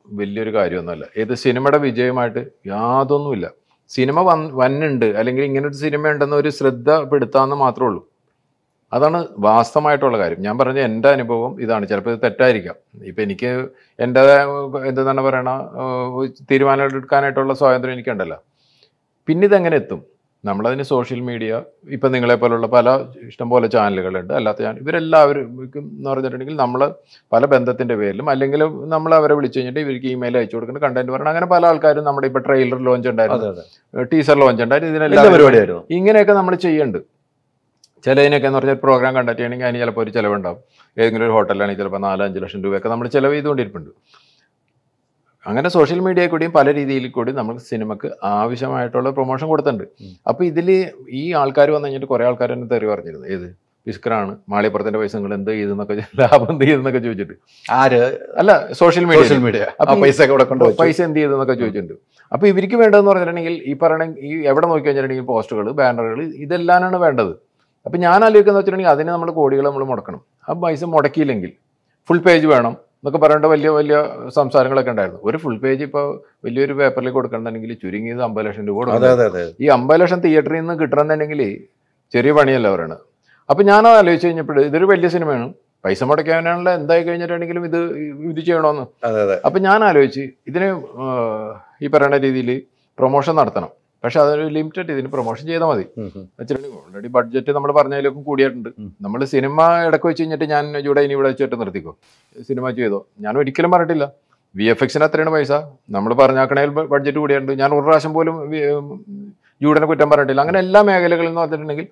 വലിയൊരു കാര്യമൊന്നുമല്ല. ഏത് സിനിമയുടെ വിജയമായിട്ട് യാതൊന്നുമില്ല. സിനിമ വന്നുണ്ട് അല്ലെങ്കിൽ ഇങ്ങനൊരു സിനിമ ഉണ്ടെന്ന് ഒരു ശ്രദ്ധപ്പെടുത്താമെന്ന് മാത്രമേ ഉള്ളൂ. അതാണ് വാസ്തവമായിട്ടുള്ള കാര്യം. ഞാൻ പറഞ്ഞ എൻ്റെ അനുഭവം ഇതാണ്. ചിലപ്പോൾ ഇത് തെറ്റായിരിക്കാം. ഇപ്പം എനിക്ക് എൻ്റെ എന്താണ് പറയണ തീരുമാനം എടുക്കാനായിട്ടുള്ള സ്വാതന്ത്ര്യം എനിക്കുണ്ടല്ലോ. പിന്നെ ഇതെങ്ങനെ എത്തും? നമ്മളതിന് സോഷ്യൽ മീഡിയ, ഇപ്പം നിങ്ങളെപ്പോലുള്ള പല ഇഷ്ടംപോലെ ചാനലുകളുണ്ട്, അല്ലാത്ത ചാനൽ, ഇവരെല്ലാവരും എന്ന് പറഞ്ഞിട്ടുണ്ടെങ്കിൽ നമ്മൾ പല ബന്ധത്തിൻ്റെ പേരിലും അല്ലെങ്കിൽ നമ്മൾ അവരെ വിളിച്ചു കഴിഞ്ഞിട്ട് ഇവർക്ക് ഇമെയിൽ അയച്ചു കൊടുക്കുന്ന കണ്ടന്റ് പറയണം. അങ്ങനെ പല ആൾക്കാരും നമ്മുടെ ഇപ്പോൾ ട്രെയിലർ ലോഞ്ച് ഉണ്ടായിരുന്നു, ടീസർ ലോഞ്ച് ഉണ്ടായിരുന്നു, ഇതിനെല്ലാം പരിപാടിയായിരുന്നു. ഇങ്ങനെയൊക്കെ നമ്മൾ ചെയ്യുന്നുണ്ട്. ചിലതിനൊക്കെ എന്ന് പറഞ്ഞാൽ പ്രോഗ്രാം കണ്ടക്ട് ചെയ്യണമെങ്കിൽ അതിന് ചിലപ്പോൾ ഒരു ചിലവുണ്ടാവും. ഏതെങ്കിലും ഒരു ഹോട്ടലിലാണെങ്കിൽ ചിലപ്പോൾ 4-5 ലക്ഷം രൂപയൊക്കെ നമ്മൾ ചിലവ് ചെയ്തുകൊണ്ടിരിപ്പുണ്ട്. അങ്ങനെ സോഷ്യൽ മീഡിയയിൽ കൂടിയും പല രീതിയിൽ കൂടി നമുക്ക് സിനിമക്ക് ആവശ്യമായിട്ടുള്ള പ്രൊമോഷൻ കൊടുത്തിട്ടുണ്ട്. അപ്പോൾ ഇതിൽ ഈ ആൾക്കാർ വന്നു കഴിഞ്ഞിട്ട് കുറേ ആൾക്കാർ എന്നെ തെറി പറഞ്ഞിരുന്നു. ഏത് പിസ്കറാണ്, മാളിപ്പുറത്തിൻ്റെ പൈസ നിങ്ങൾ എന്ത് ചെയ്തെന്നൊക്കെ, ലാഭം എന്ത് ചെയ്തെന്നൊക്കെ ചോദിച്ചിട്ട്. ആര്? അല്ല, സോഷ്യൽ മീഡിയ പൈസ പൈസ എന്ത് ചെയ്തെന്നൊക്കെ ചോദിച്ചിട്ടുണ്ട്. അപ്പോൾ ഇവർക്ക് വേണ്ടതെന്ന് പറഞ്ഞിട്ടുണ്ടെങ്കിൽ ഈ പറയണ ഈ എവിടെ നോക്കി കഴിഞ്ഞിട്ടുണ്ടെങ്കിൽ പോസ്റ്ററുകൾ, ബാനറുകൾ, ഇതെല്ലാമാണ് വേണ്ടത്. അപ്പം ഞാൻ ആലോചിക്കുന്നത് വെച്ചിട്ടുണ്ടെങ്കിൽ അതിന് നമ്മൾ കോടികൾ നമ്മൾ മുടക്കണം. ആ പൈസ മുടക്കിയില്ലെങ്കിൽ ഫുൾ പേജ് വേണം എന്നൊക്കെ പറയേണ്ട വലിയ വലിയ സംസാരങ്ങളൊക്കെ ഉണ്ടായിരുന്നു. ഒരു ഫുൾ പേജ് ഇപ്പോൾ വലിയൊരു പേപ്പറിൽ കൊടുക്കണമെന്നുണ്ടെങ്കിൽ ചുരുങ്ങിയത് 50 ലക്ഷം രൂപ കൊടുക്കണം. ഈ 50 ലക്ഷം തിയേറ്ററിൽ നിന്ന് കിട്ടണമെന്നുണ്ടെങ്കിൽ ചെറിയ പണിയല്ല പറയണത്. അപ്പം ഞാൻ ആലോചിച്ച് കഴിഞ്ഞപ്പോൾ ഇതൊരു വലിയ സിനിമയാണ്, പൈസ മുടക്കാനാണല്ലോ, എന്തായി കഴിഞ്ഞിട്ടുണ്ടെങ്കിലും ഇത് ചെയ്യണമെന്ന്. അപ്പം ഞാൻ ആലോചിച്ച് ഇതിന് ഈ പറയുന്ന രീതിയിൽ പ്രൊമോഷൻ നടത്തണം. പക്ഷെ അതൊരു ലിമിറ്റഡ് ഇതിന് പ്രൊമോഷൻ ചെയ്താൽ മതി വെച്ചിട്ടുണ്ടെങ്കിൽ ഓൾറെഡി ബഡ്ജറ്റ് നമ്മൾ പറഞ്ഞതിലേക്കും കൂടിയിട്ടുണ്ട്. നമ്മൾ സിനിമ ഇടയ്ക്ക് വെച്ച് കഴിഞ്ഞിട്ട് ഞാൻ ഇവിടെ വെച്ചിട്ട് നിർത്തിക്കോ, സിനിമ ചെയ്തോ, ഞാൻ ഒരിക്കലും പറഞ്ഞിട്ടില്ല. VFX അത്രയാണ് പൈസ, നമ്മൾ പറഞ്ഞാക്കണേൽ ബഡ്ജറ്റ് കൂടിയുണ്ട്. ഞാൻ ഒരു പ്രാവശ്യം പോലും ജൂഡനെ കുറ്റം പറഞ്ഞിട്ടില്ല. അങ്ങനെ എല്ലാ മേഖലകളിൽ നിന്ന് പറഞ്ഞിട്ടുണ്ടെങ്കിൽ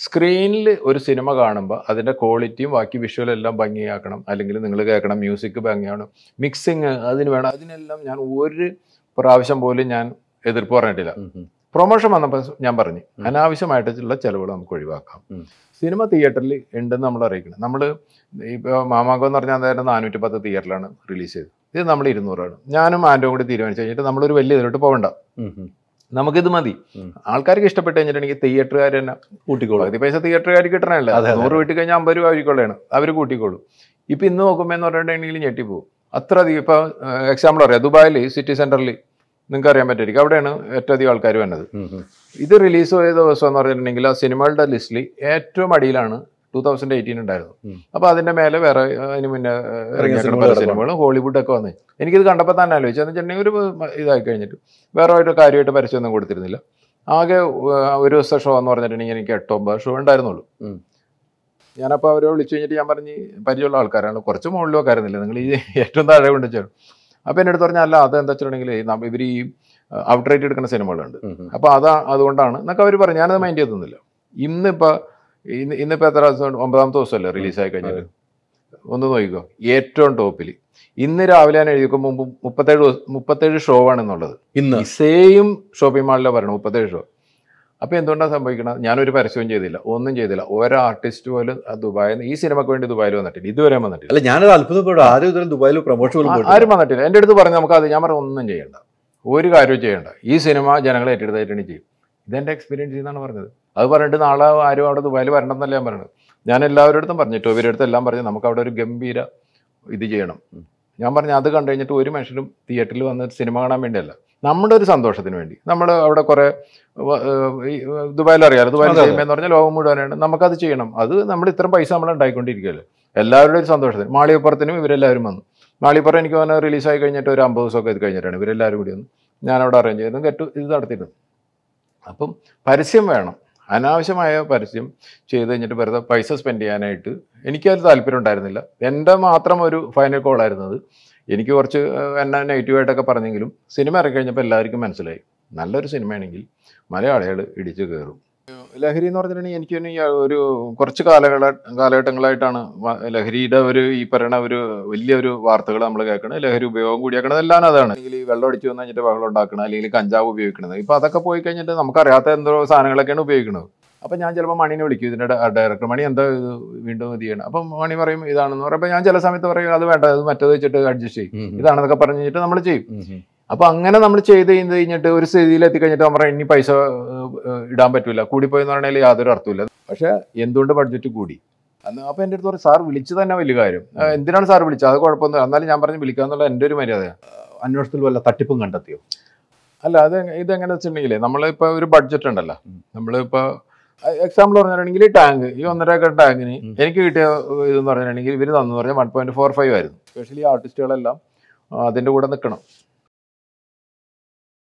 സ്ക്രീനിൽ ഒരു സിനിമ കാണുമ്പോൾ അതിൻ്റെ ക്വാളിറ്റിയും ബാക്കി വിഷ്വലെല്ലാം ഭംഗിയാക്കണം, അല്ലെങ്കിൽ നിങ്ങൾ കേൾക്കണം, മ്യൂസിക് ഭംഗിയാവണം, മിക്സിങ് അതിന് വേണം. അതിനെല്ലാം ഞാൻ ഒരു പ്രാവശ്യം പോലും ഞാൻ എതിർപ്പ് പറഞ്ഞിട്ടില്ല. പ്രൊമോഷൻ വന്നപ്പോൾ ഞാൻ പറഞ്ഞു അനാവശ്യമായിട്ടുള്ള ചിലവുകൾ നമുക്ക് ഒഴിവാക്കാം. സിനിമ തിയേറ്ററിൽ ഉണ്ടെന്ന് നമ്മൾ അറിയിക്കണം. നമ്മൾ ഇപ്പോൾ മാമാങ്കം എന്ന് പറഞ്ഞാൽ അതായത് 410 തിയേറ്ററിലാണ് റിലീസ് ചെയ്തത്. ഇത് നമ്മൾ 200ആണ്. ഞാനും ആൻഡോ കൂടി തീരുമാനിച്ചു കഴിഞ്ഞിട്ട് നമ്മളൊരു വലിയ ഇതിലോട്ട് പോകണ്ട, നമുക്കിത് മതി. ആൾക്കാർക്ക് ഇഷ്ടപ്പെട്ട് കഴിഞ്ഞിട്ടുണ്ടെങ്കിൽ തിയേറ്ററുകാർ തന്നെ കൂട്ടിക്കോളും. അത് പൈസ തിയേറ്ററുകാർക്ക് കിട്ടണമല്ലോ. 100 വീട്ടിൽ കഴിഞ്ഞാൽ 50 രൂപ അവർക്കുള്ളതാണ്, അവർ കൂട്ടിക്കോളും. ഇപ്പം ഇന്ന് നോക്കുമ്പോൾ എന്ന് പറഞ്ഞിട്ടുണ്ടെങ്കിൽ ഞെട്ടിപ്പോവും. അത്ര അധികം. ഇപ്പോൾ എക്സാമ്പിൾ പറയാം, ദുബായിൽ സിറ്റി സെൻറ്ററിൽ നിങ്ങൾക്ക് അറിയാൻ പറ്റുമായിരിക്കും, അവിടെയാണ് ഏറ്റവും അധികം ആൾക്കാർ വന്നത്. ഇത് റിലീസ് ചെയ്ത ദിവസം എന്ന് പറഞ്ഞിട്ടുണ്ടെങ്കിൽ ആ സിനിമകളുടെ ലിസ്റ്റിൽ ഏറ്റവും അടിയിലാണ് 2018 ഉണ്ടായിരുന്നു. അപ്പോൾ അതിൻ്റെ മേലെ വേറെ അതിന് മുന്നേ ഇറങ്ങിയ പല സിനിമകളും ഹോളിവുഡൊക്കെ വന്നു. എനിക്കിത് കണ്ടപ്പോൾ തന്നെ ആലോചിച്ചു, എന്ന് വെച്ചിട്ടുണ്ടെങ്കിൽ ഒരു ഇതായി കഴിഞ്ഞിട്ട് വേറെ ഒരു കാര്യമായിട്ട് പരസ്യമൊന്നും കൊടുത്തിരുന്നില്ല. ആകെ ഒരു ദിവസത്തെ ഷോ എന്ന് പറഞ്ഞിട്ടുണ്ടെങ്കിൽ എനിക്ക് 8-9 ഷോ ഉണ്ടായിരുന്നുള്ളൂ. ഞാനപ്പോൾ അവരെ വിളിച്ചു കഴിഞ്ഞിട്ട് ഞാൻ പറഞ്ഞ് പരിചയമുള്ള ആൾക്കാരാണ്, കുറച്ച് മുകളിലും ഒക്കെ ആയിരുന്നില്ല, നിങ്ങൾ ഈ ഏറ്റവും താഴെ കൊണ്ടുവച്ചു. അപ്പോൾ എൻ്റെ അടുത്ത് പറഞ്ഞാൽ അല്ല, അതെന്താ വെച്ചിട്ടുണ്ടെങ്കിൽ ഇവർ ഈ ഔട്ട് റേറ്റ് എടുക്കുന്ന സിനിമകളുണ്ട്, അപ്പോൾ അതുകൊണ്ടാണ് എന്നൊക്കെ അവർ പറഞ്ഞു. ഞാനത് മൈൻഡ് ചെയ്തൊന്നുമില്ല. ഇന്നിപ്പോൾ എത്ര ദിവസം, 9ാമത്തെ ദിവസമല്ലേ റിലീസായി കഴിഞ്ഞിട്ട്. ഒന്ന് നോക്കിക്കോ, ഏറ്റവും ടോപ്പിൽ ഇന്ന് രാവിലെ ഞാൻ എഴുതിക്കും മുമ്പ് 37 ഷോ ആണെന്നുള്ളത്. ഇന്ന് സെയിം ഷോപ്പിംഗ് മാളിലാണ് പറയണം 37 ഷോ. അപ്പോൾ എന്തുകൊണ്ടാണ് സംഭവിക്കണം? ഞാനൊരു പരസ്യവും ചെയ്തില്ല, ഒന്നും ചെയ്തില്ല. ഓരോ ആർട്ടിസ്റ്റ് പോലും ദുബായിൽ ഈ സിനിമയ്ക്ക് വേണ്ടി ദുബായിൽ വന്നിട്ടില്ല, ഇതുവരെ വന്നിട്ടില്ല. അല്ല, ഞാനത് അത്ഭുതപ്പെടും. ആരും ദുബായിൽ പ്രൊമോഷൻ ആരും വന്നിട്ടില്ല. എൻ്റെ അടുത്ത് പറഞ്ഞു നമുക്ക് അത്, ഞാൻ പറഞ്ഞു ഒന്നും ചെയ്യണ്ട, ഒരു കാര്യവും ചെയ്യണ്ട, ഈ സിനിമ ജനങ്ങളെ ഏറ്റെടുത്തായിട്ടാണ് ചെയ്യും. ഇതെൻ്റെ എക്സ്പീരിയൻസ് എന്നാണ് പറഞ്ഞത്. അത് പറഞ്ഞിട്ട് നാളെ ആരും അവിടെ ദുബായിൽ വരണമെന്നല്ല ഞാൻ പറഞ്ഞത്. ഞാൻ എല്ലാവരുടെ അടുത്തും പറഞ്ഞിട്ട് ഇവരുടെ അടുത്ത് എല്ലാം പറഞ്ഞു നമുക്ക് അവിടെ ഒരു ഗംഭീര ഇത് ചെയ്യണം. ഞാൻ പറഞ്ഞു അത് കണ്ടു കഴിഞ്ഞിട്ട് ഒരു മനുഷ്യനും തിയേറ്ററിൽ വന്ന് സിനിമ കാണാൻ വേണ്ടിയല്ല, നമ്മുടെ ഒരു സന്തോഷത്തിന് വേണ്ടി. നമ്മൾ അവിടെ കുറേ ദുബായിൽ അറിയാമല്ലോ, ദുബായിൽ സിനിമ എന്ന് പറഞ്ഞാൽ ലോകം മുഴുവനാണ്, നമുക്കത് ചെയ്യണം. അത് നമ്മൾ ഇത്രയും പൈസ നമ്മൾ ഉണ്ടായിക്കൊണ്ടിരിക്കുകയല്ലോ, എല്ലാവരുടെ ഒരു സന്തോഷത്തിന്. മാളികപ്പുറത്തിനും ഇവരെല്ലാവരും വന്നു. മാളികപ്പുറം എനിക്ക് വന്ന് റിലീസായി കഴിഞ്ഞിട്ട് ഒരു 50 ദിവസമൊക്കെ ഇത് കഴിഞ്ഞിട്ടാണ് ഇവരെല്ലാവരും കൂടി വന്നു ഞാനവിടെ അറേഞ്ച് ചെയ്തു ഇത് നടത്തിയിട്ടുണ്ട്. അപ്പം പരസ്യം വേണം, അനാവശ്യമായ പരസ്യം ചെയ്ത് കഴിഞ്ഞിട്ട് വെറുതെ പൈസ സ്പെൻഡ് ചെയ്യാനായിട്ട് എനിക്കത് താല്പര്യം ഉണ്ടായിരുന്നില്ല. എൻ്റെ മാത്രം ഒരു ഫൈനൽ കോളായിരുന്നത്. എനിക്ക് കുറച്ച് എന്നെ നെഗറ്റീവായിട്ടൊക്കെ പറഞ്ഞെങ്കിലും സിനിമ ഇറങ്ങിക്കഴിഞ്ഞപ്പോൾ എല്ലാവർക്കും മനസ്സിലായി നല്ലൊരു സിനിമയാണെങ്കിൽ മലയാളികൾ ഇടിച്ചു കയറും. ലഹരി എന്ന് പറഞ്ഞിട്ടുണ്ടെങ്കിൽ എനിക്ക് തന്നെ ഒരു കുറച്ച് കാലഘട്ടങ്ങളായിട്ടാണ് ലഹരിയുടെ ഒരു ഈ പറയുന്ന ഒരു വലിയൊരു വാർത്തകൾ നമ്മൾ കേൾക്കണം. ലഹരി ഉപയോഗം കൂടിയാക്കണത് എല്ലാം അതാണ്. അല്ലെങ്കിൽ ഈ വെള്ളം അടിച്ചു വന്നു കഴിഞ്ഞിട്ട് വെള്ളം ഉണ്ടാക്കണം, അല്ലെങ്കിൽ കഞ്ചാവ് ഉപയോഗിക്കണത്. ഇപ്പോൾ അതൊക്കെ പോയി കഴിഞ്ഞിട്ട് നമുക്കറിയാത്ത എന്തോ സാധനങ്ങളൊക്കെയാണ് ഉപയോഗിക്കുന്നത്. അപ്പം ഞാൻ ചിലപ്പോൾ മണിനെ വിളിക്കും, ഇതിൻ്റെ ഡയറക്ടർ, മണി എന്താ ഇത് വീണ്ടും ഇത് ചെയ്യണം. അപ്പം മണി പറയും ഇതാണെന്ന് പറയുമ്പോൾ ഞാൻ ചില സമയത്ത് പറയും അത് വേണ്ട, അത് മറ്റേത് വെച്ചിട്ട് അഡ്ജസ്റ്റ് ചെയ്യും, ഇതാണെന്നൊക്കെ പറഞ്ഞു കഴിഞ്ഞിട്ട് നമ്മൾ ചെയ്യും. അപ്പൊ അങ്ങനെ നമ്മൾ ചെയ്ത് കഴിഞ്ഞിട്ട് ഒരു സ്ഥിതിയിൽ എത്തിക്കഴിഞ്ഞിട്ട് നമ്മൾ ഇനി പൈസ ഇടാൻ പറ്റൂല, കൂടിപ്പോയെന്ന് പറഞ്ഞാൽ യാതൊരു അർത്ഥമില്ല. പക്ഷെ എന്തുകൊണ്ട് ബഡ്ജറ്റ് കൂടി അന്ന്? അപ്പൊ എൻ്റെ അടുത്ത് പറയും സാർ വിളിച്ചു തന്നെ വലിയ കാര്യം, എന്തിനാണ് സാർ വിളിച്ചത്, അത് കുഴപ്പമൊന്നും. എന്നാലും ഞാൻ പറഞ്ഞു വിളിക്കാന്നുള്ള എൻ്റെ ഒരു മര്യാദ. അന്വേഷണത്തിൽ വല്ല തട്ടിപ്പും കണ്ടെത്തിയോ? അല്ല, അത് ഇതെങ്ങനെ വെച്ചിട്ടുണ്ടെങ്കിലേ നമ്മളിപ്പോൾ ഒരു ബഡ്ജറ്റ് ഉണ്ടല്ലോ, നമ്മളിപ്പോൾ എക്സാമ്പിൾ പറഞ്ഞിട്ടുണ്ടെങ്കിൽ ടാങ്ക്, ഈ 1.5 ഏക്കർ ടാങ്കിന് എനിക്ക് കിട്ടിയ ഇതെന്ന് പറഞ്ഞിട്ടുണ്ടെങ്കിൽ ഇവർ തന്നു പറഞ്ഞാൽ 1.45 ആയിരുന്നു. സ്പെഷ്യലി ആർട്ടിസ്റ്റുകളെല്ലാം അതിൻ്റെ കൂടെ നിൽക്കണം.